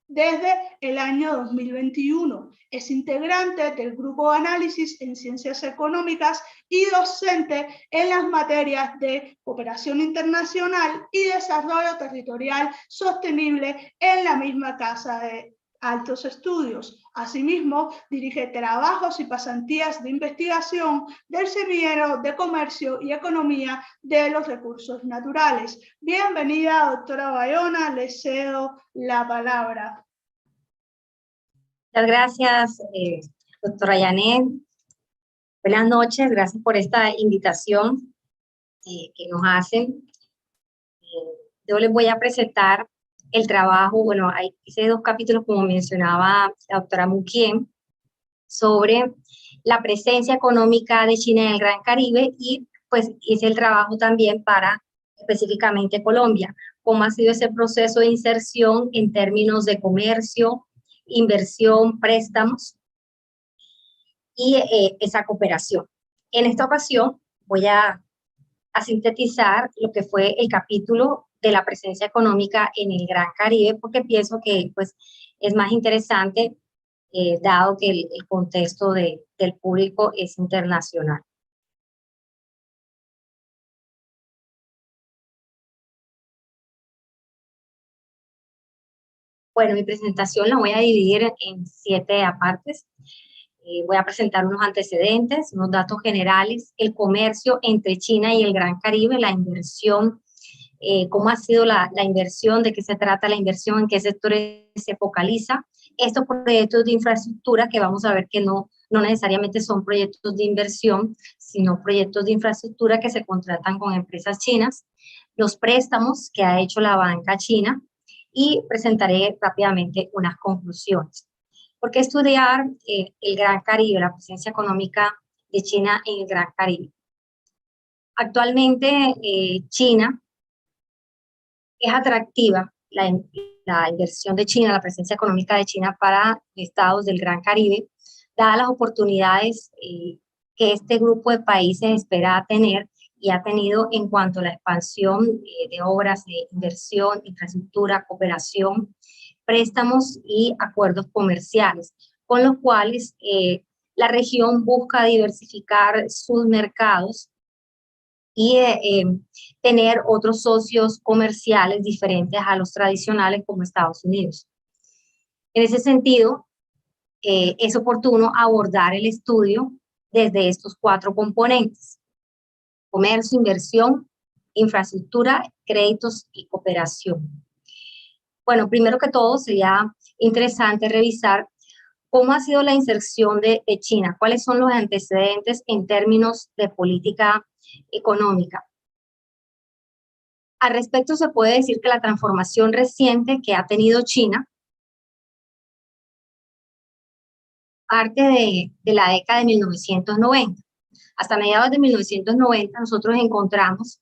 desde el año 2021. Es integrante del Grupo de Análisis en Ciencias Económicas y docente en las materias de Cooperación Internacional y Desarrollo Territorial Sostenible en la misma Casa de Altos Estudios. Asimismo, dirige trabajos y pasantías de investigación del Semillero de Comercio y Economía de los Recursos Naturales. Bienvenida, doctora Bayona, le cedo la palabra. Muchas gracias, doctora Yanet. Buenas noches, gracias por esta invitación que nos hacen. Yo les voy a presentar el trabajo, bueno, hice 2 capítulos, como mencionaba la doctora Muquien, sobre la presencia económica de China en el Gran Caribe, y pues hice el trabajo también para específicamente Colombia, cómo ha sido ese proceso de inserción en términos de comercio, inversión, préstamos y esa cooperación. En esta ocasión voy a sintetizar lo que fue el capítulo de la presencia económica en el Gran Caribe, porque pienso que pues, es más interesante, dado que el contexto del público es internacional. Bueno, mi presentación la voy a dividir en 7 partes. Voy a presentar unos antecedentes, unos datos generales, el comercio entre China y el Gran Caribe, la inversión, cómo ha sido la inversión, de qué se trata la inversión, en qué sectores se focaliza. Estos proyectos de infraestructura, que vamos a ver que no necesariamente son proyectos de inversión, sino proyectos de infraestructura que se contratan con empresas chinas, los préstamos que ha hecho la banca china, y presentaré rápidamente unas conclusiones. ¿Por qué estudiar el Gran Caribe, la presencia económica de China en el Gran Caribe? Actualmente China es atractiva, la inversión de China, la presencia económica de China para estados del Gran Caribe, dadas las oportunidades que este grupo de países espera tener y ha tenido en cuanto a la expansión de obras de inversión, infraestructura, cooperación, préstamos y acuerdos comerciales, con los cuales la región busca diversificar sus mercados y tener otros socios comerciales diferentes a los tradicionales como Estados Unidos. En ese sentido, es oportuno abordar el estudio desde estos 4 componentes: comercio, inversión, infraestructura, créditos y cooperación. Bueno, primero que todo sería interesante revisar cómo ha sido la inserción de China, cuáles son los antecedentes en términos de política económica. Al respecto se puede decir que la transformación reciente que ha tenido China parte de la década de 1990. Hasta mediados de 1990 nosotros encontramos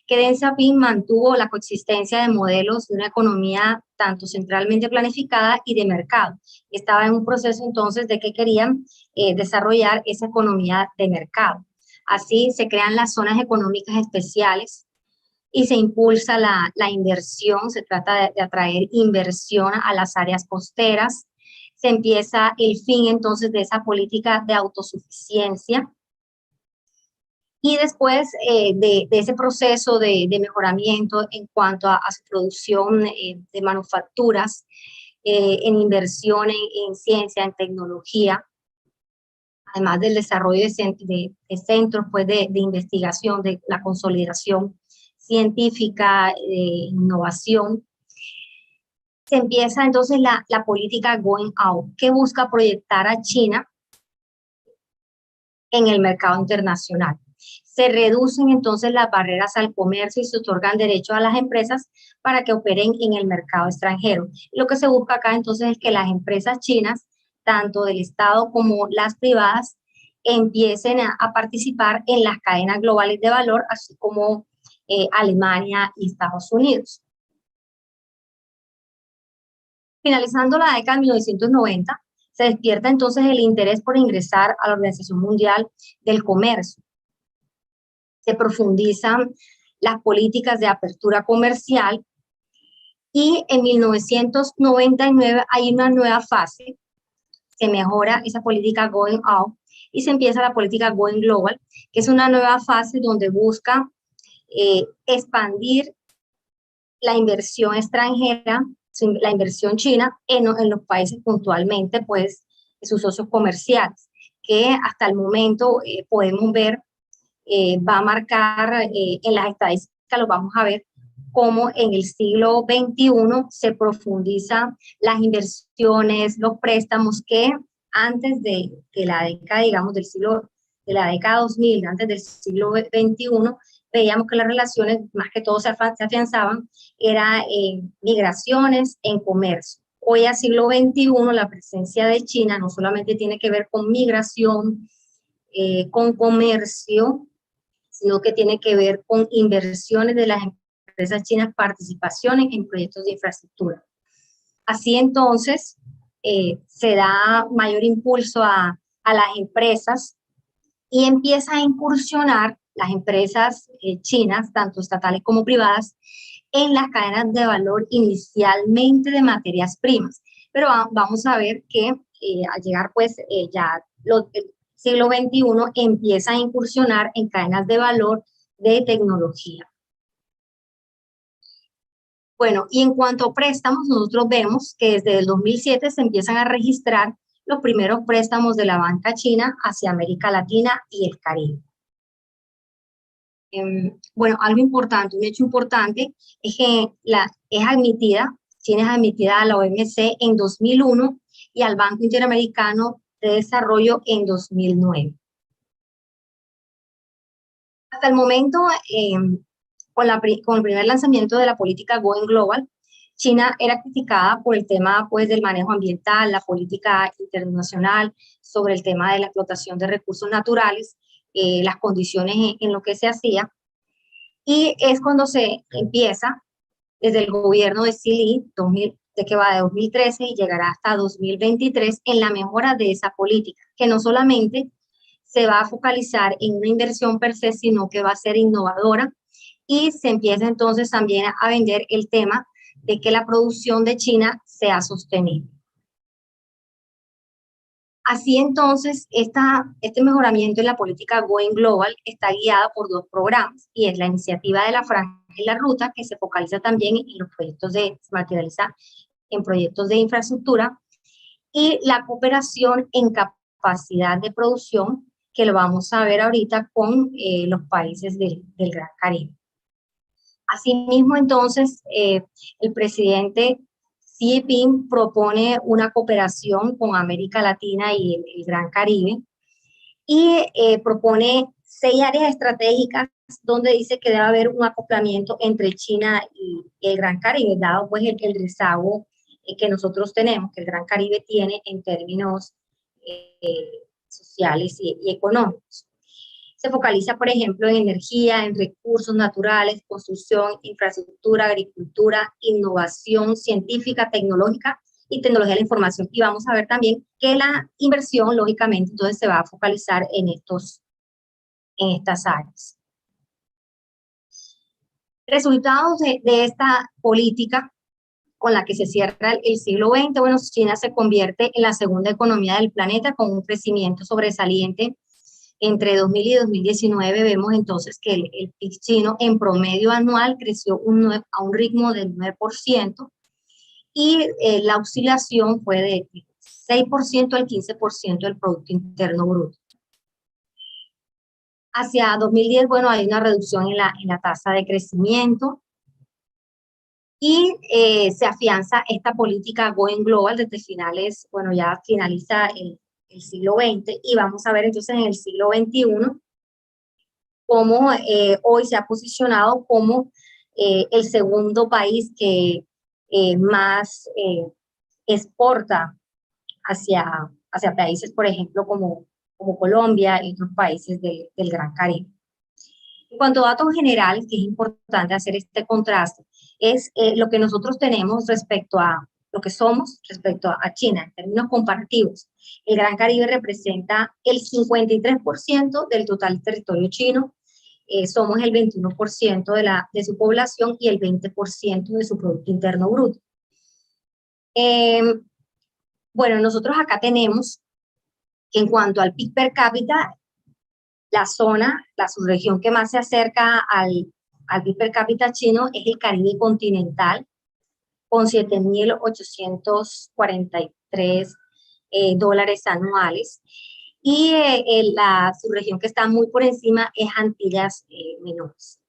que Deng Xiaoping mantuvo la coexistencia de modelos de una economía tanto centralmente planificada y de mercado. Estaba en un proceso entonces de que querían desarrollar esa economía de mercado. Así se crean las zonas económicas especiales y se impulsa la inversión, se trata de atraer inversión a las áreas costeras. Se empieza el fin entonces de esa política de autosuficiencia. Y después de ese proceso de mejoramiento en cuanto a su producción de manufacturas, en inversión en ciencia, en tecnología, además del desarrollo de centros pues, de investigación, de la consolidación científica, innovación, se empieza entonces la política going out, que busca proyectar a China en el mercado internacional. Se reducen entonces las barreras al comercio y se otorgan derechos a las empresas para que operen en el mercado extranjero. Lo que se busca acá entonces es que las empresas chinas, tanto del Estado como las privadas, empiecen a participar en las cadenas globales de valor, así como Alemania y Estados Unidos. Finalizando la década de 1990, se despierta entonces el interés por ingresar a la Organización Mundial del Comercio. Se profundizan las políticas de apertura comercial Y en 1999 hay una nueva fase, se mejora esa política Going Out y se empieza la política Going Global, que es una nueva fase donde busca expandir la inversión extranjera, la inversión china en los países puntualmente, pues, sus socios comerciales, que hasta el momento podemos ver, va a marcar en las estadísticas, lo vamos a ver, cómo en el siglo XXI se profundizan las inversiones, los préstamos que antes de la década, digamos, de la década 2000, antes del siglo XXI, veíamos que las relaciones, más que todo, se afianzaban, era en migraciones, en comercio. Hoy, a siglo XXI, la presencia de China no solamente tiene que ver con migración, con comercio, sino que tiene que ver con inversiones de las empresas chinas, participaciones en proyectos de infraestructura. Así entonces, se da mayor impulso a las empresas y empieza a incursionar las empresas chinas, tanto estatales como privadas, en las cadenas de valor inicialmente de materias primas. Pero vamos a ver que al llegar pues ya el siglo XXI empieza a incursionar en cadenas de valor de tecnología. Bueno, y en cuanto a préstamos, nosotros vemos que desde el 2007 se empiezan a registrar los primeros préstamos de la banca china hacia América Latina y el Caribe. Bueno, algo importante, un hecho importante es que China es admitida a la OMC en 2001 y al Banco Interamericano de Desarrollo en 2009. Hasta el momento, con el primer lanzamiento de la política Going Global, China era criticada por el tema pues, del manejo ambiental, la política internacional sobre el tema de la explotación de recursos naturales, las condiciones en lo que se hacía. Y es cuando se empieza, desde el gobierno de Xi Jinping, de que va de 2013 y llegará hasta 2023, en la mejora de esa política, que no solamente se va a focalizar en una inversión per se, sino que va a ser innovadora, y se empieza entonces también a vender el tema de que la producción de China sea sostenible. Así entonces, este mejoramiento en la política Going Global está guiada por dos programas, y es la iniciativa de la Franja y la Ruta, que se focaliza también en los proyectos se materializa en proyectos de infraestructura, y la cooperación en capacidad de producción, que lo vamos a ver ahorita con los países del Gran Caribe. Asimismo, entonces, el presidente Xi Jinping propone una cooperación con América Latina y el Gran Caribe, y propone 6 áreas estratégicas donde dice que debe haber un acoplamiento entre China y el Gran Caribe, dado pues el rezago que nosotros tenemos, que el Gran Caribe tiene en términos sociales y económicos. Se focaliza, por ejemplo, en energía, en recursos naturales, construcción, infraestructura, agricultura, innovación científica, tecnológica y tecnología de la información. Y vamos a ver también que la inversión, lógicamente, entonces se va a focalizar en estas áreas. Resultados de esta política con la que se cierra el siglo XX, bueno, China se convierte en la segunda economía del planeta con un crecimiento sobresaliente. Entre 2000 y 2019 vemos entonces que el PIB chino en promedio anual creció a un ritmo del 9%, y la oscilación fue de 6% al 15% del Producto Interno Bruto. Hacia 2010, bueno, hay una reducción en la tasa de crecimiento, y se afianza esta política Going Global desde finales, bueno, ya finaliza el siglo XX, y vamos a ver entonces en el siglo XXI cómo hoy se ha posicionado como el segundo país que más exporta hacia países, por ejemplo, como Colombia y otros países del Gran Caribe. En cuanto a datos generales, que es importante hacer este contraste, es lo que nosotros tenemos respecto a lo que somos respecto a China, en términos comparativos. El Gran Caribe representa el 53% del total territorio chino, somos el 21% de su población y el 20% de su Producto Interno Bruto. Bueno, nosotros acá tenemos, en cuanto al PIB per cápita, la subregión que más se acerca al PIB per cápita chino es el Caribe continental, con 7.843 dólares anuales. Y la subregión que está muy por encima es Antillas Menores.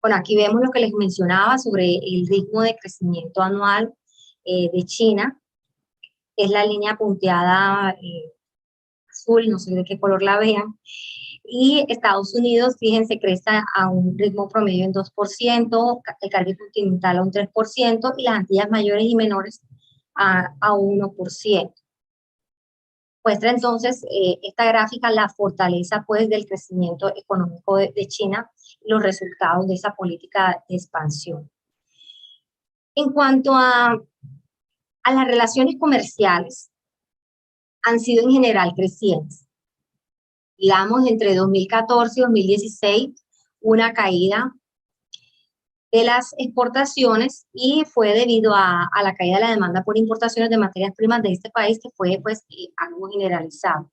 Bueno, aquí vemos lo que les mencionaba sobre el ritmo de crecimiento anual de China. Es la línea punteada azul, no sé de qué color la vean. Y Estados Unidos, fíjense, crece a un ritmo promedio en 2%, el Caribe continental a un 3%, y las Antillas mayores y menores a 1%. Muestra entonces esta gráfica la fortaleza pues del crecimiento económico de China y los resultados de esa política de expansión. En cuanto a las relaciones comerciales, han sido en general crecientes. Digamos, entre 2014 y 2016, una caída de las exportaciones, y fue debido a la caída de la demanda por importaciones de materias primas de este país, que fue pues algo generalizado.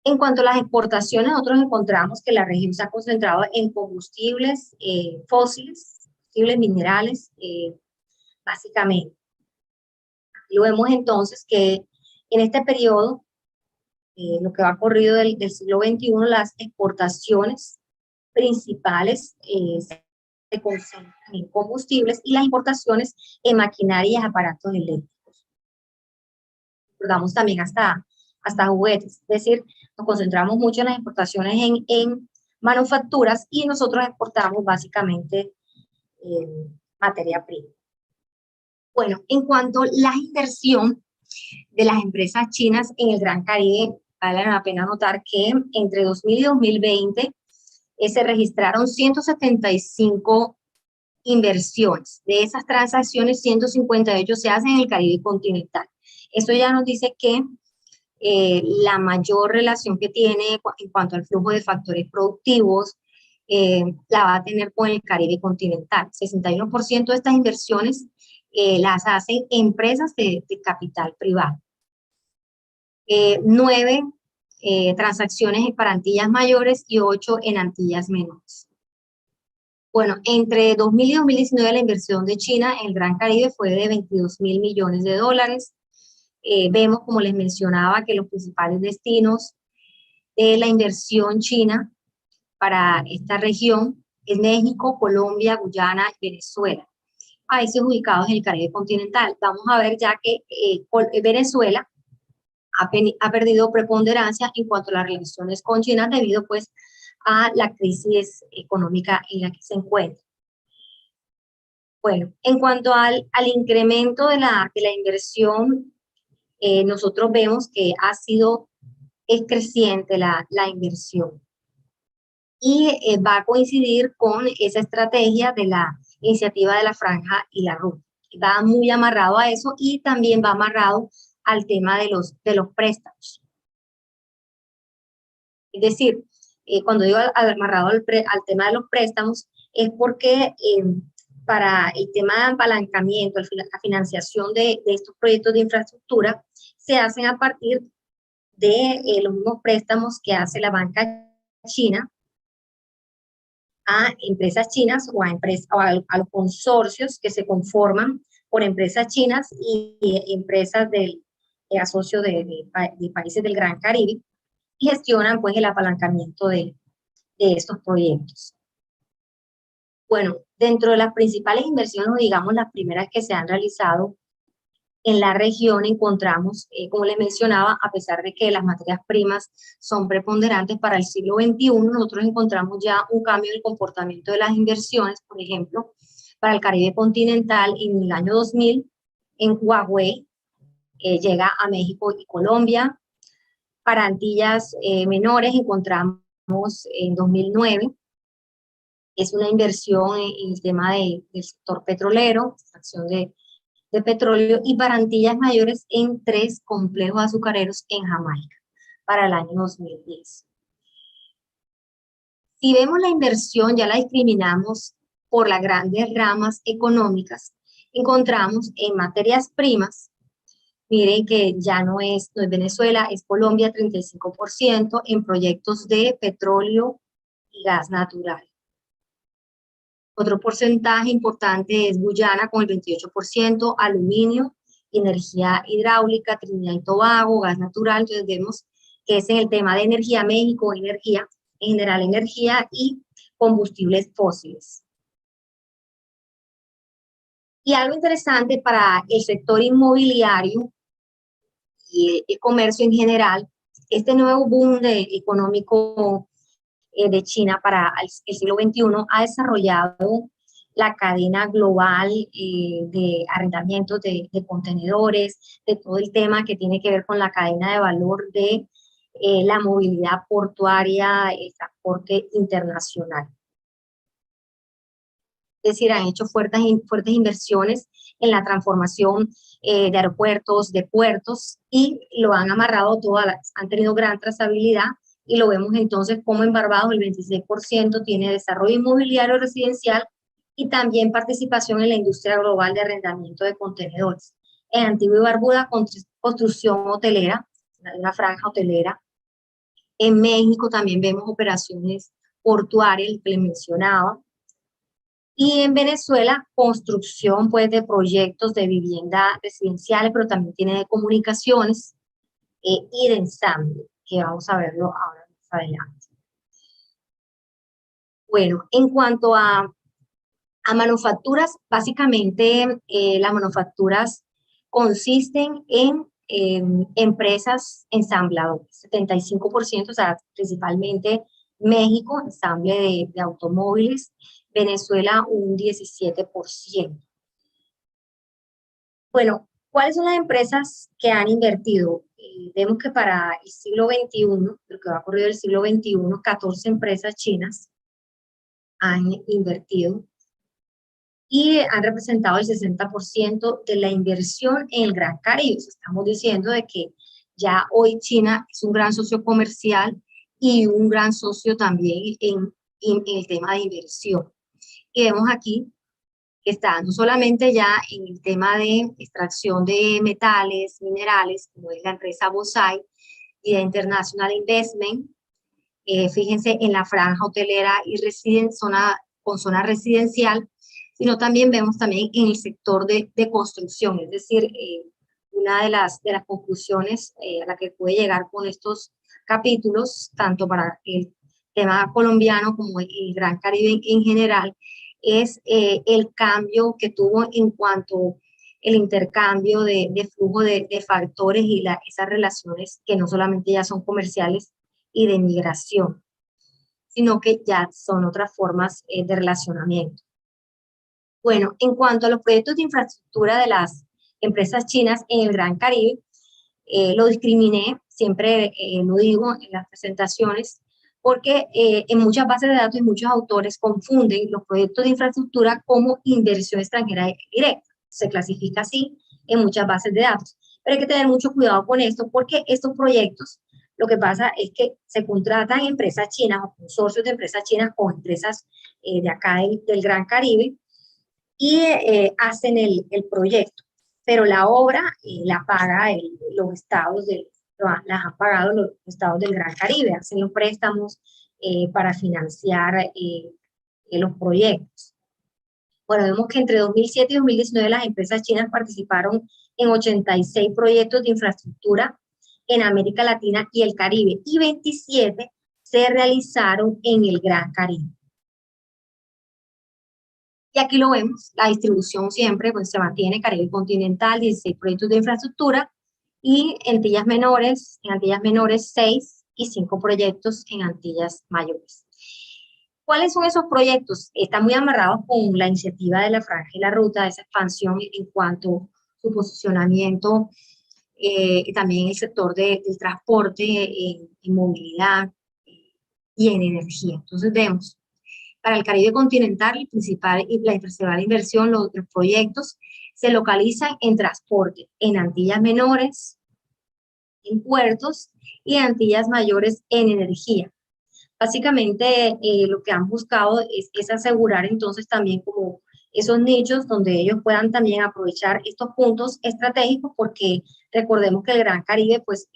En cuanto a las exportaciones, nosotros encontramos que la región se ha concentrado en combustibles fósiles, combustibles minerales, básicamente. Lo vemos entonces que en este periodo, lo que va corrido del siglo XXI, las exportaciones principales se concentran en combustibles y las importaciones en maquinaria y aparatos eléctricos. Recordamos también hasta juguetes, es decir, nos concentramos mucho en las exportaciones en manufacturas, y nosotros exportamos básicamente materia prima. Bueno, en cuanto a la inversión de las empresas chinas en el Gran Caribe, vale la pena notar que entre 2000 y 2020 se registraron 175 inversiones. De esas transacciones, 158 se hacen en el Caribe continental. Eso ya nos dice que la mayor relación que tiene en cuanto al flujo de factores productivos la va a tener con el Caribe continental. 61% de estas inversiones las hacen empresas de capital privado. 9 transacciones para Antillas mayores y 8 en Antillas menores. Bueno, entre 2000 y 2019 la inversión de China en el Gran Caribe fue de 22.000 millones de dólares. Vemos, como les mencionaba, que los principales destinos de la inversión china para esta región es México, Colombia, Guyana y Venezuela, países ubicados en el Caribe continental. Vamos a ver ya que Venezuela ha perdido preponderancia en cuanto a las relaciones con China debido pues a la crisis económica en la que se encuentra. Bueno, en cuanto al incremento de la inversión, nosotros vemos que es creciente la inversión, y va a coincidir con esa estrategia de la iniciativa de la Franja y la Ruta. Va muy amarrado a eso, y también va amarrado al tema de los préstamos. Es decir, cuando digo amarrado al tema de los préstamos, es porque para el tema de apalancamiento, la financiación de estos proyectos de infraestructura, se hacen a partir de los mismos préstamos que hace la banca china a empresas chinas o a los consorcios que se conforman por empresas chinas y empresas del asocio de países del Gran Caribe, y gestionan pues el apalancamiento de estos proyectos. Bueno, dentro de las principales inversiones, digamos las primeras que se han realizado en la región, encontramos, como les mencionaba, a pesar de que las materias primas son preponderantes para el siglo XXI, nosotros encontramos ya un cambio en el comportamiento de las inversiones. Por ejemplo, para el Caribe continental, en el año 2000, en Huawei llega a México y Colombia. Para Antillas menores encontramos en 2009, es una inversión en el tema del sector petrolero, extracción de petróleo, y para Antillas mayores en 3 complejos azucareros en Jamaica para el año 2010. Si vemos la inversión, ya la discriminamos por las grandes ramas económicas, encontramos en materias primas, miren que ya no es Venezuela, es Colombia 35%, en proyectos de petróleo y gas natural. Otro porcentaje importante es Guyana con el 28%, aluminio, energía hidráulica, Trinidad y Tobago, gas natural. Entonces vemos que es en el tema de energía, México, energía, en general energía y combustibles fósiles. Y algo interesante para el sector inmobiliario y el comercio en general, este nuevo boom económico de China para el siglo XXI ha desarrollado la cadena global de arrendamientos de contenedores, de todo el tema que tiene que ver con la cadena de valor de la movilidad portuaria, el transporte internacional. Es decir, han hecho fuertes inversiones en la transformación de aeropuertos, de puertos, y lo han amarrado todas, han tenido gran trazabilidad, y lo vemos entonces como en Barbados el 26% tiene desarrollo inmobiliario residencial y también participación en la industria global de arrendamiento de contenedores. En Antigua y Barbuda, construcción hotelera, una franja hotelera. En México también vemos operaciones portuarias, que les mencionaba. Y en Venezuela, construcción pues, de proyectos de vivienda residenciales, pero también tiene de comunicaciones y de ensamble, que vamos a verlo ahora más adelante. Bueno, en cuanto a manufacturas, básicamente las manufacturas consisten en empresas ensambladoras, 75%, o sea, principalmente México, ensamble de automóviles, Venezuela un 17%. Bueno, ¿cuáles son las empresas que han invertido? Vemos que para el siglo XXI, lo que va a ocurrir el siglo XXI, 14 empresas chinas han invertido y han representado el 60% de la inversión en el Gran Caribe. Estamos diciendo de que ya hoy China es un gran socio comercial y un gran socio también en el tema de inversión. Y vemos aquí que está no solamente ya en el tema de extracción de metales, minerales, como es la empresa Bosai y de International Investment, fíjense en la franja hotelera y con zona residencial, sino también vemos también en el sector de construcción, es decir, una de las conclusiones a la que puede llegar con estos capítulos, tanto para el tema colombiano como el Gran Caribe en general, es el cambio que tuvo en cuanto el intercambio de flujo de factores y esas relaciones que no solamente ya son comerciales y de migración, sino que ya son otras formas de relacionamiento. Bueno, en cuanto a los proyectos de infraestructura de las empresas chinas en el Gran Caribe, lo discriminé, siempre lo digo en las presentaciones, porque en muchas bases de datos y muchos autores confunden los proyectos de infraestructura como inversión extranjera directa. Se clasifica así en muchas bases de datos. Pero hay que tener mucho cuidado con esto, porque estos proyectos, lo que pasa es que se contratan empresas chinas o consorcios de empresas chinas o empresas de acá del Gran Caribe y hacen el proyecto. Pero la obra la paga los estados las han pagado los estados del Gran Caribe, hacen los préstamos para financiar los proyectos. Bueno, vemos que entre 2007 y 2019 las empresas chinas participaron en 86 proyectos de infraestructura en América Latina y el Caribe, y 27 se realizaron en el Gran Caribe. Y aquí lo vemos, la distribución siempre pues, se mantiene, Caribe continental, 16 proyectos de infraestructura, y en Antillas Menores 6 y 5 proyectos en Antillas Mayores. ¿Cuáles son esos proyectos? Están muy amarrados con la iniciativa de la Franja y la Ruta, esa expansión en cuanto a su posicionamiento, también en el sector del transporte, en movilidad y en energía. Entonces vemos, para el Caribe continental, la principal inversión, los proyectos se localizan en transporte, en Antillas Menores, en puertos y en Antillas Mayores en energía. Básicamente lo que han buscado es asegurar entonces también como esos nichos donde ellos puedan también aprovechar estos puntos estratégicos, porque recordemos que el Gran Caribe pues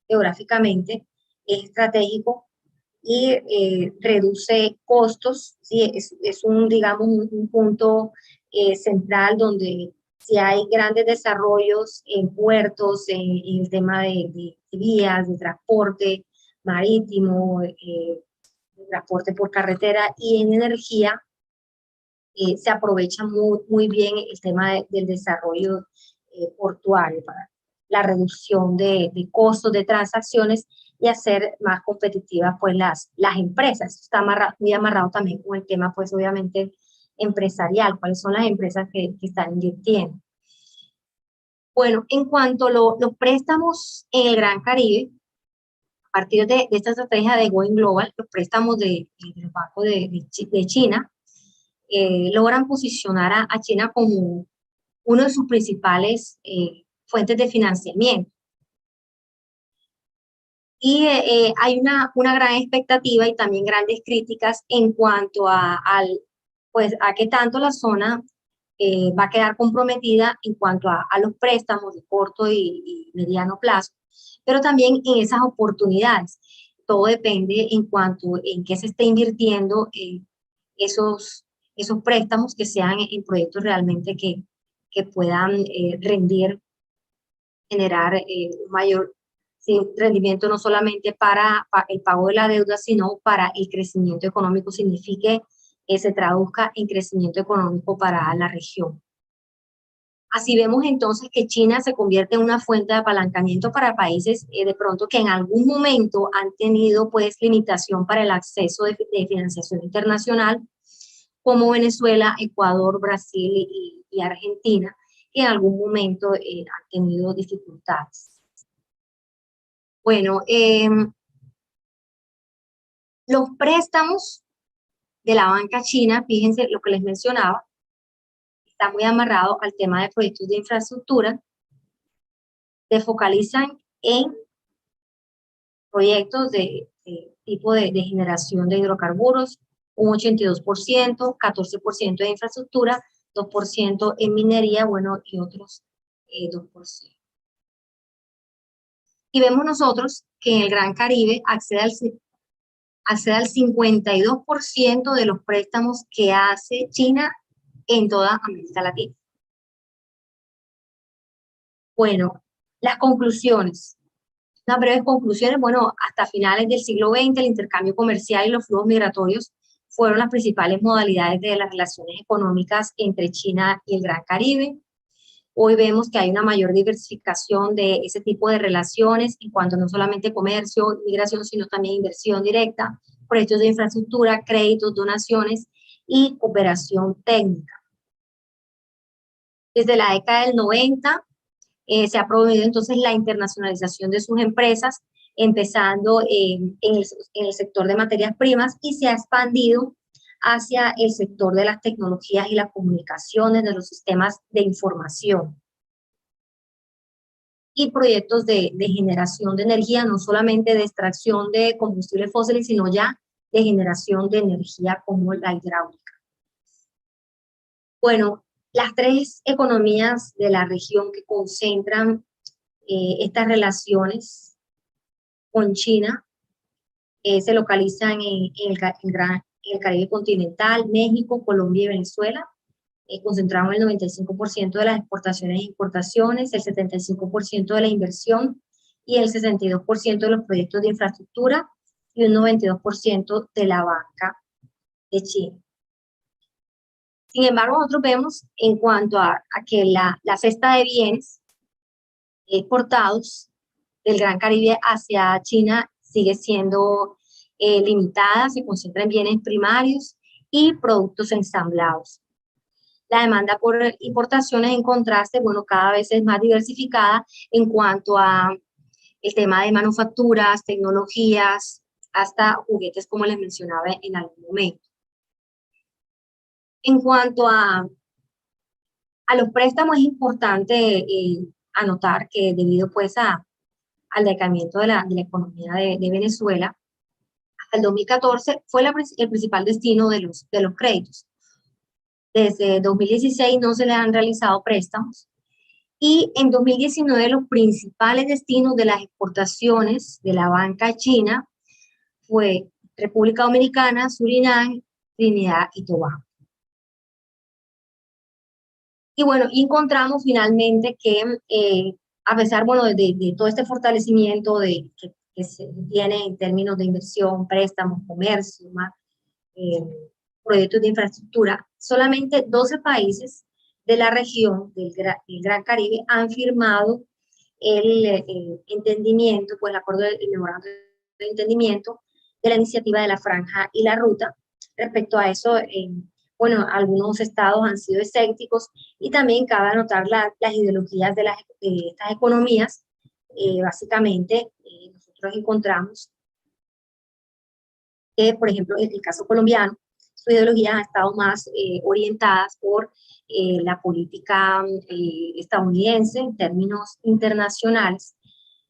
geográficamente es estratégico y reduce costos, ¿sí? Es un, digamos, un punto central donde si hay grandes desarrollos en puertos, en el tema de vías, de transporte marítimo, de transporte por carretera y en energía, se aprovecha muy bien el tema del desarrollo portuario para la reducción de costos de transacciones y hacer más competitivas pues las empresas. Esto está muy amarrado también con el tema pues obviamente empresarial, cuáles son las empresas que están invirtiendo. Bueno, en cuanto a los préstamos en el Gran Caribe, a partir de esta estrategia de Going Global, los préstamos del Banco de China logran posicionar a China como uno de sus principales fuentes de financiamiento. Y hay una gran expectativa y también grandes críticas en cuanto a qué tanto la zona va a quedar comprometida en cuanto a los préstamos de corto y mediano plazo, pero también en esas oportunidades. Todo depende en cuanto en qué se esté invirtiendo esos préstamos, que sean en proyectos realmente que puedan rendir, generar un mayor rendimiento no solamente para el pago de la deuda, sino para el crecimiento económico, signifique que se traduzca en crecimiento económico para la región. Así vemos entonces que China se convierte en una fuente de apalancamiento para países de pronto que en algún momento han tenido pues limitación para el acceso de financiación internacional, como Venezuela, Ecuador, Brasil y Argentina, que en algún momento han tenido dificultades. Bueno, los préstamos de la banca china, fíjense lo que les mencionaba, está muy amarrado al tema de proyectos de infraestructura, se focalizan en proyectos de tipo de generación de hidrocarburos, un 82%, 14% de infraestructura, 2% en minería, bueno, y otros 2%. Y vemos nosotros que en el Gran Caribe accede al 52% de los préstamos que hace China en toda América Latina. Bueno, las conclusiones. Unas breves conclusiones. Bueno, hasta finales del siglo XX el intercambio comercial y los flujos migratorios fueron las principales modalidades de las relaciones económicas entre China y el Gran Caribe. Hoy vemos que hay una mayor diversificación de ese tipo de relaciones en cuanto no solamente comercio, migración, sino también inversión directa, proyectos de infraestructura, créditos, donaciones y cooperación técnica. Desde la década del 90 se ha promovido entonces la internacionalización de sus empresas, empezando en el sector de materias primas y se ha expandido hacia el sector de las tecnologías y las comunicaciones, de los sistemas de información. Y proyectos de generación de energía, no solamente de extracción de combustibles fósiles, sino ya de generación de energía como la hidráulica. Bueno, las tres economías de la región que concentran estas relaciones con China se localizan en el Caribe continental, México, Colombia y Venezuela. Concentramos el 95% de las exportaciones e importaciones, el 75% de la inversión y el 62% de los proyectos de infraestructura y un 92% de la banca de China. Sin embargo, nosotros vemos en cuanto a que la cesta de bienes exportados del Gran Caribe hacia China sigue siendo limitada, se concentra en bienes primarios y productos ensamblados. La demanda por importaciones, en contraste, bueno, cada vez es más diversificada en cuanto a el tema de manufacturas, tecnologías, hasta juguetes, como les mencionaba en algún momento. En cuanto a los préstamos, es importante anotar que debido pues al decaimiento de la economía de Venezuela, al 2014 fue el principal destino de los créditos. Desde 2016 no se le han realizado préstamos y en 2019 los principales destinos de las exportaciones de la banca china fue República Dominicana, Surinam, Trinidad y Tobago. Y bueno, encontramos finalmente que a pesar, bueno, de todo este fortalecimiento que se tiene en términos de inversión, préstamos, comercio, proyectos de infraestructura, solamente 12 países de la región del Gran Caribe han firmado el entendimiento, pues el acuerdo de memorando de entendimiento de la iniciativa de la Franja y la Ruta. Respecto a eso, bueno, algunos estados han sido escépticos y también cabe anotar las ideologías de estas economías. Básicamente, nosotros encontramos que, por ejemplo, en el caso colombiano, sus ideologías han estado más orientadas por la política estadounidense en términos internacionales,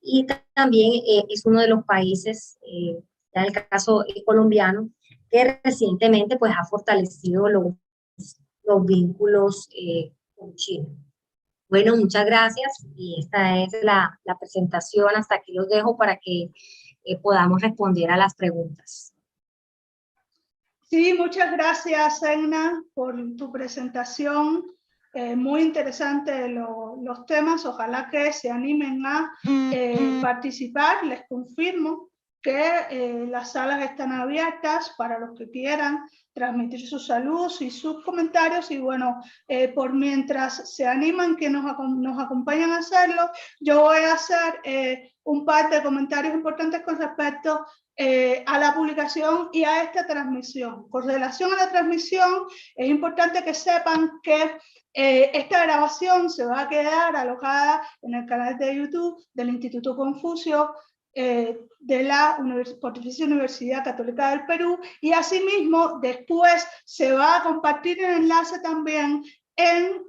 y también es uno de los países, en el caso colombiano, que recientemente pues, ha fortalecido los vínculos con China. Bueno, muchas gracias, y esta es la presentación. Hasta aquí los dejo para que podamos responder a las preguntas. Sí, muchas gracias, Egna, por tu presentación. Muy interesante los temas. Ojalá que se animen a participar. Les confirmo que las salas están abiertas para los que quieran transmitir sus saludos y sus comentarios. Y bueno, por mientras se animan, que nos acompañan a hacerlo, yo voy a hacer un par de comentarios importantes con respecto a la publicación y a esta transmisión. Con relación a la transmisión, es importante que sepan que esta grabación se va a quedar alojada en el canal de YouTube del Instituto Confucio de la Pontificia Universidad Católica del Perú, y asimismo después se va a compartir el enlace también en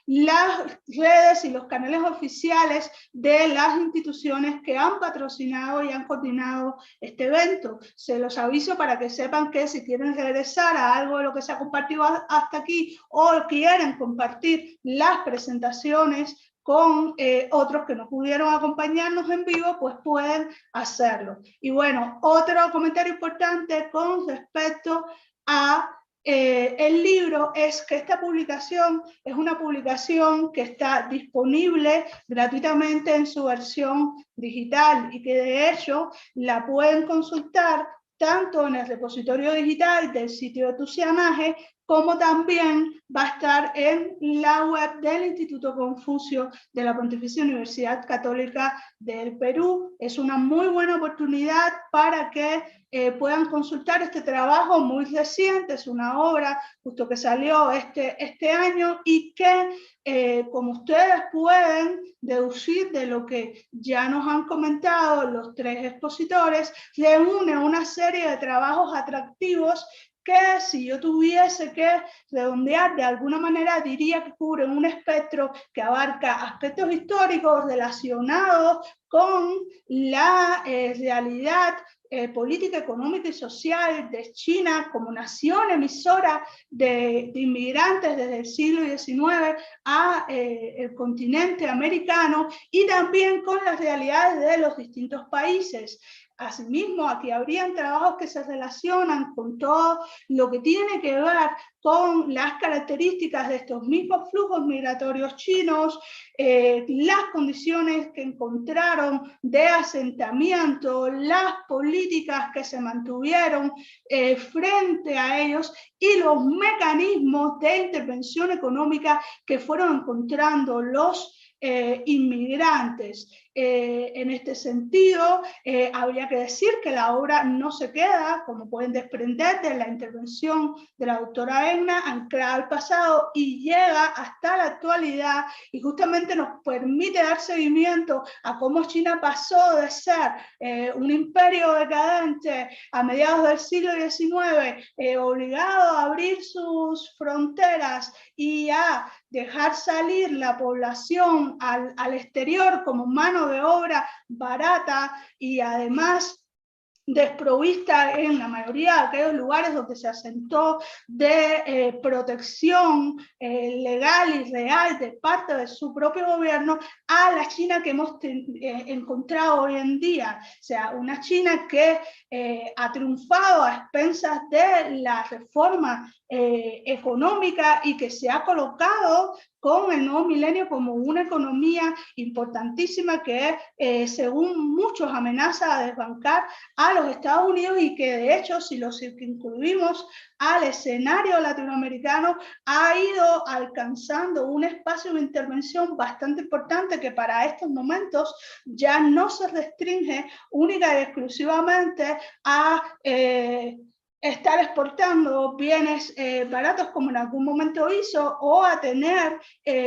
las redes y los canales oficiales de las instituciones que han patrocinado y han coordinado este evento. Se los aviso para que sepan que si quieren regresar a algo de lo que se ha compartido hasta aquí, o quieren compartir las presentaciones con otros que no pudieron acompañarnos en vivo, pues pueden hacerlo. Y bueno, otro comentario importante con respecto a el libro es que esta publicación es una publicación que está disponible gratuitamente en su versión digital, y que de hecho la pueden consultar tanto en el repositorio digital del sitio de Tucianaje, como también va a estar en la web del Instituto Confucio de la Pontificia Universidad Católica del Perú. Es una muy buena oportunidad para que puedan consultar este trabajo muy reciente. Es una obra justo que salió este año, y que, como ustedes pueden deducir de lo que ya nos han comentado los tres expositores, reúne una serie de trabajos atractivos que, si yo tuviese que redondear de alguna manera, diría que cubren un espectro que abarca aspectos históricos relacionados con la realidad política, económica y social de China como nación emisora de inmigrantes desde el siglo XIX a el continente americano, y también con las realidades de los distintos países. Asimismo, aquí habrían trabajos que se relacionan con todo lo que tiene que ver con las características de estos mismos flujos migratorios chinos, las condiciones que encontraron de asentamiento, las políticas que se mantuvieron frente a ellos, y los mecanismos de intervención económica que fueron encontrando los inmigrantes. En este sentido, habría que decir que la obra no se queda, como pueden desprender de la intervención de la doctora Egna, anclada al pasado y llega hasta la actualidad, y justamente nos permite dar seguimiento a cómo China pasó de ser un imperio decadente a mediados del siglo XIX, obligado a abrir sus fronteras y a dejar salir la población al exterior como mano de obra barata, y además desprovista en la mayoría de aquellos lugares donde se asentó de protección legal y real de parte de su propio gobierno a la China que hemos encontrado hoy en día. O sea, una China que ha triunfado a expensas de la reforma económica y que se ha colocado con el nuevo milenio como una economía importantísima que, según muchos, amenaza a desbancar a los Estados Unidos y que, de hecho, si los incluimos al escenario latinoamericano, ha ido alcanzando un espacio de intervención bastante importante que para estos momentos ya no se restringe única y exclusivamente a estar exportando bienes baratos como en algún momento hizo, o a tener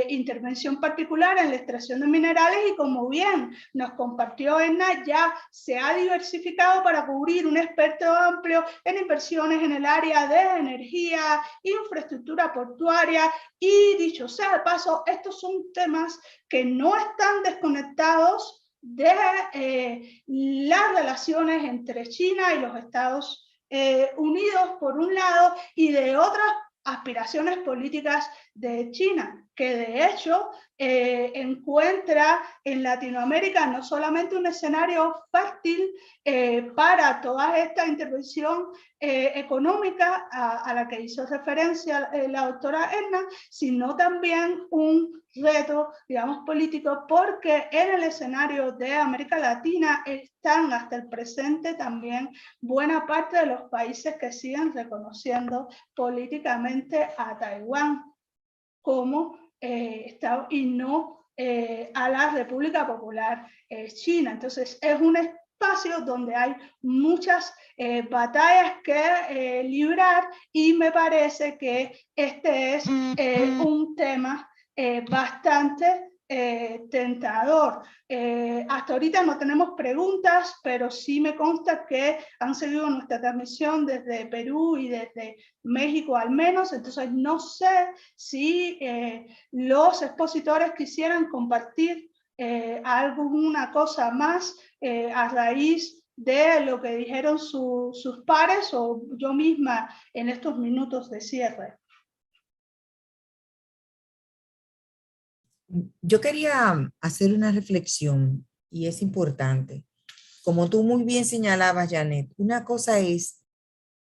intervención particular en la extracción de minerales, y como bien nos compartió Edna, ya se ha diversificado para cubrir un espectro amplio en inversiones en el área de energía, infraestructura portuaria, y dicho sea de paso, estos son temas que no están desconectados de las relaciones entre China y los Estados Unidos por un lado, y de otras aspiraciones políticas de China, que de hecho encuentra en Latinoamérica no solamente un escenario fértil para toda esta intervención económica a la que hizo referencia la doctora Edna, sino también un reto, digamos, político, porque en el escenario de América Latina están hasta el presente también buena parte de los países que siguen reconociendo políticamente a Taiwán como Estado y no a la República Popular China. Entonces es un espacio donde hay muchas batallas que librar, y me parece que este es un tema bastante tentador. Hasta ahorita no tenemos preguntas, pero sí me consta que han seguido nuestra transmisión desde Perú y desde México al menos, entonces no sé si los expositores quisieran compartir alguna cosa más a raíz de lo que dijeron sus pares o yo misma en estos minutos de cierre. Yo quería hacer una reflexión y es importante. Como tú muy bien señalabas, Janet, una cosa es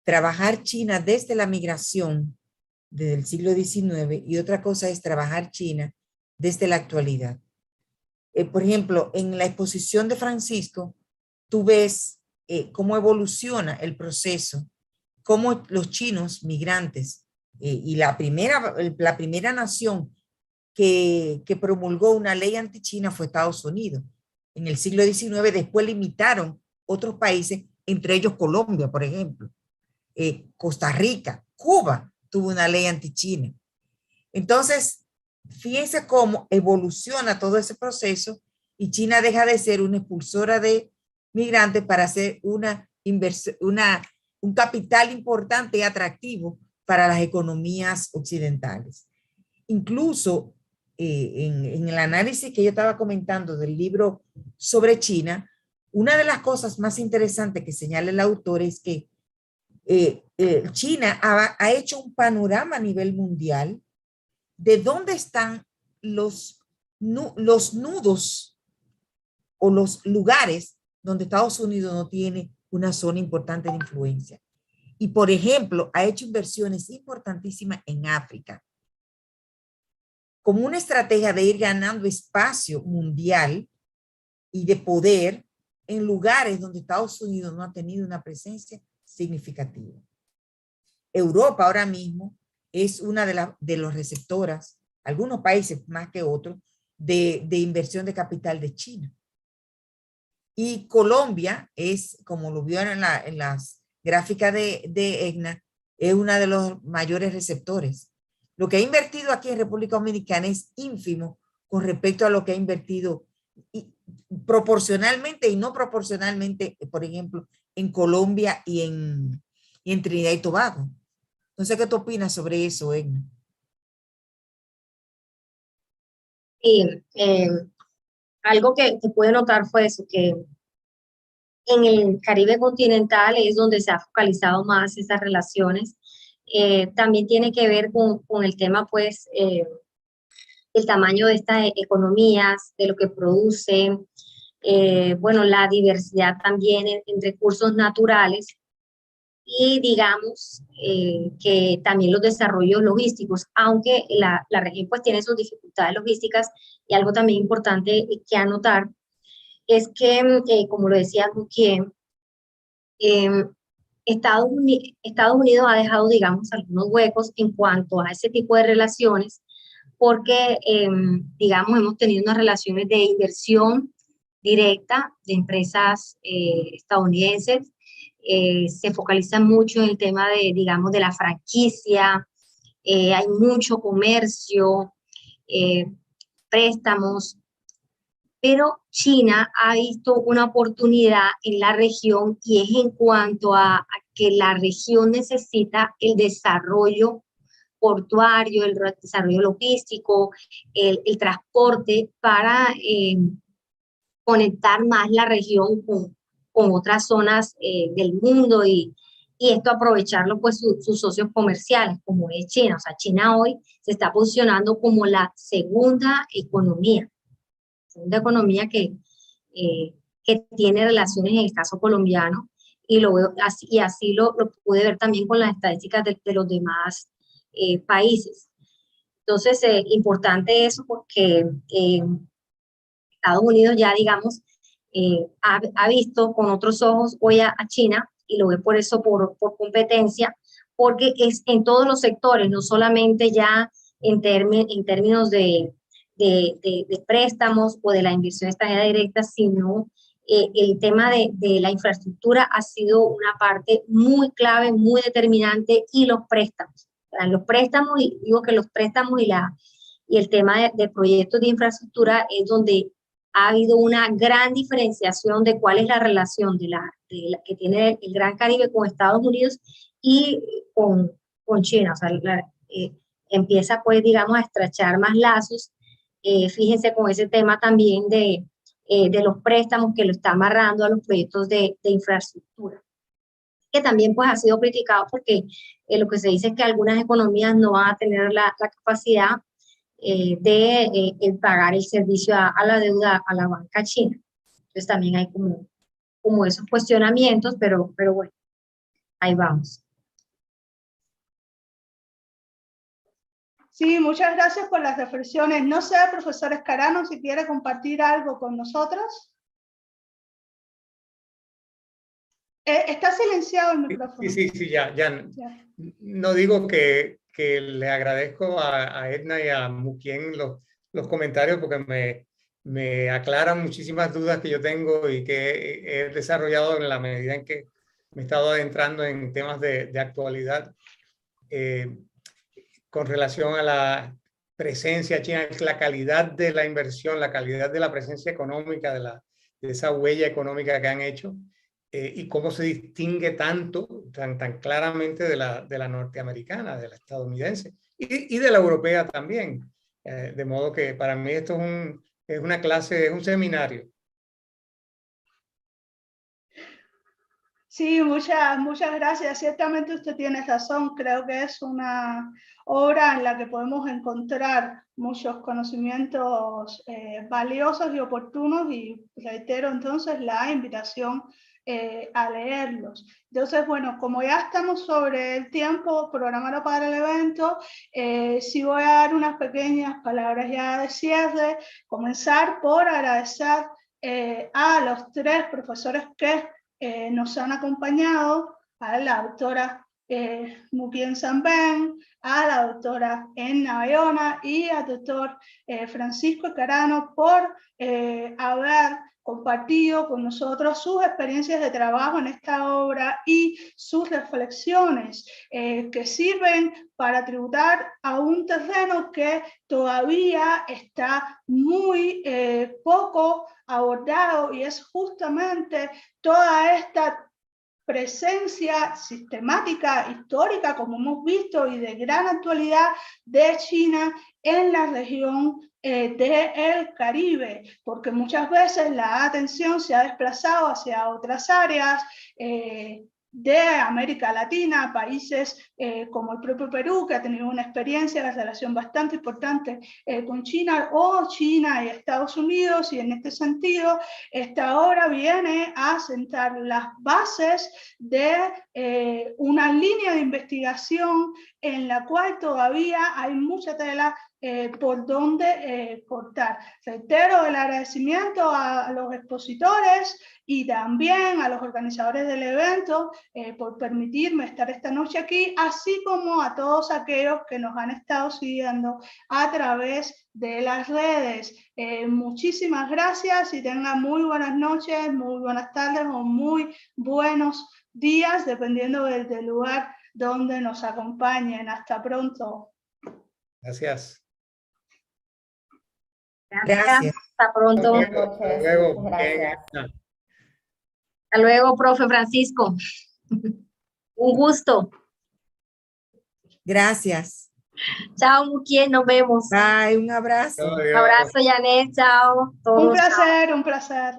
trabajar China desde la migración desde el siglo XIX y otra cosa es trabajar China desde la actualidad. Por ejemplo, en la exposición de Francisco, tú ves cómo evoluciona el proceso, cómo los chinos migrantes y la primera nación que promulgó una ley antichina fue Estados Unidos. En el siglo XIX, después le imitaron otros países, entre ellos Colombia, por ejemplo. Costa Rica, Cuba tuvo una ley antichina. Entonces, fíjense cómo evoluciona todo ese proceso y China deja de ser una expulsora de migrantes para ser un capital importante y atractivo para las economías occidentales. Incluso en el análisis que yo estaba comentando del libro sobre China, una de las cosas más interesantes que señala el autor es que China ha hecho un panorama a nivel mundial de dónde están los nudos o los lugares donde Estados Unidos no tiene una zona importante de influencia. Y, por ejemplo, ha hecho inversiones importantísimas en África, como una estrategia de ir ganando espacio mundial y de poder en lugares donde Estados Unidos no ha tenido una presencia significativa. Europa ahora mismo es una de los receptoras, algunos países más que otros, de inversión de capital de China. Y Colombia es, como lo vio en las gráficas de Edna, es una de los mayores receptores. Lo que ha invertido aquí en República Dominicana es ínfimo con respecto a lo que ha invertido proporcionalmente y no proporcionalmente, por ejemplo, en Colombia y en Trinidad y Tobago. No sé qué tú opinas sobre eso, Edna. Y algo que pude notar fue eso, que En el Caribe continental es donde se ha focalizado más esas relaciones. También tiene que ver con el tema, pues, el tamaño de estas economías, de lo que producen, bueno, la diversidad también en recursos naturales y digamos que también los desarrollos logísticos, aunque la región pues tiene sus dificultades logísticas y algo también importante que anotar es que, como lo decía Muquien, Estados Unidos ha dejado, digamos, algunos huecos en cuanto a ese tipo de relaciones, porque, digamos, hemos tenido unas relaciones de inversión directa de empresas estadounidenses, se focaliza mucho en el tema de, digamos, de la franquicia, hay mucho comercio, préstamos, pero China ha visto una oportunidad en la región y es en cuanto a que la región necesita el desarrollo portuario, el desarrollo logístico, el transporte para conectar más la región con otras zonas del mundo y esto aprovecharlo pues sus socios comerciales como es China. O sea, China hoy se está posicionando como la segunda economía que tiene relaciones en el caso colombiano y lo veo así, y así lo pude ver también con las estadísticas de los demás países. Entonces, importante eso porque Estados Unidos ya, digamos, ha visto con otros ojos hoy a China y lo ve por eso, por competencia, porque es en todos los sectores, no solamente ya en términos de préstamos o de la inversión extranjera directa, sino el tema de la infraestructura ha sido una parte muy clave, muy determinante, y los préstamos. O sea, los préstamos, y digo que los préstamos y el tema de proyectos de infraestructura es donde ha habido una gran diferenciación de cuál es la relación de la que tiene el Gran Caribe con Estados Unidos y con China. O sea, empieza pues, digamos, a estrechar más lazos. Fíjense con ese tema también de los préstamos que lo está amarrando a los proyectos de infraestructura, que también pues ha sido criticado porque lo que se dice es que algunas economías no van a tener la capacidad de pagar el servicio a la deuda a la banca china. Entonces también hay como esos cuestionamientos, pero bueno, ahí vamos. Sí, muchas gracias por las reflexiones. No sé, profesor Escarano, si quiere compartir algo con nosotros. Está silenciado el micrófono. Sí, ya. No digo que le agradezco a Edna y a Muquien los comentarios porque me aclaran muchísimas dudas que yo tengo y que he desarrollado en la medida en que me he estado adentrando en temas de actualidad. Con relación a la presencia china, la calidad de la inversión, la calidad de la presencia económica, de esa huella económica que han hecho, y cómo se distingue tan claramente de la norteamericana, de la estadounidense y de la europea también. De modo que para mí esto es una clase, es un seminario. Sí, muchas gracias. Ciertamente usted tiene razón. Creo que es una obra en la que podemos encontrar muchos conocimientos valiosos y oportunos, y reitero entonces la invitación a leerlos. Entonces, bueno, como ya estamos sobre el tiempo programado para el evento, sí voy a dar unas pequeñas palabras ya de cierre. Comenzar por agradecer a los 3 profesores que nos han acompañado, a la doctora Muquien Sanben, a la doctora Edna Bayona y al doctor Francisco Escarano por haber compartido con nosotros sus experiencias de trabajo en esta obra y sus reflexiones que sirven para tributar a un terreno que todavía está muy poco abordado, y es justamente toda esta presencia sistemática, histórica, como hemos visto, y de gran actualidad de China en la región del Caribe, porque muchas veces la atención se ha desplazado hacia otras áreas de América Latina, países como el propio Perú, que ha tenido una experiencia de relación bastante importante con China, o China y Estados Unidos, y en este sentido, esta obra viene a sentar las bases de una línea de investigación en la cual todavía hay mucha tela por donde cortar. Reitero el agradecimiento a los expositores y también a los organizadores del evento por permitirme estar esta noche aquí, así como a todos aquellos que nos han estado siguiendo a través de las redes. Muchísimas gracias y tengan muy buenas noches, muy buenas tardes o muy buenos días, dependiendo del lugar donde nos acompañen. Hasta pronto. Gracias. Gracias. Hasta pronto. Buenas noches. Hasta luego. Gracias. Hasta luego, profe Francisco. Un gusto. Gracias. Chao, Muquien, nos vemos. Bye, un abrazo. Adiós. Un abrazo, Janet. Chao. Todos, Un placer, un placer.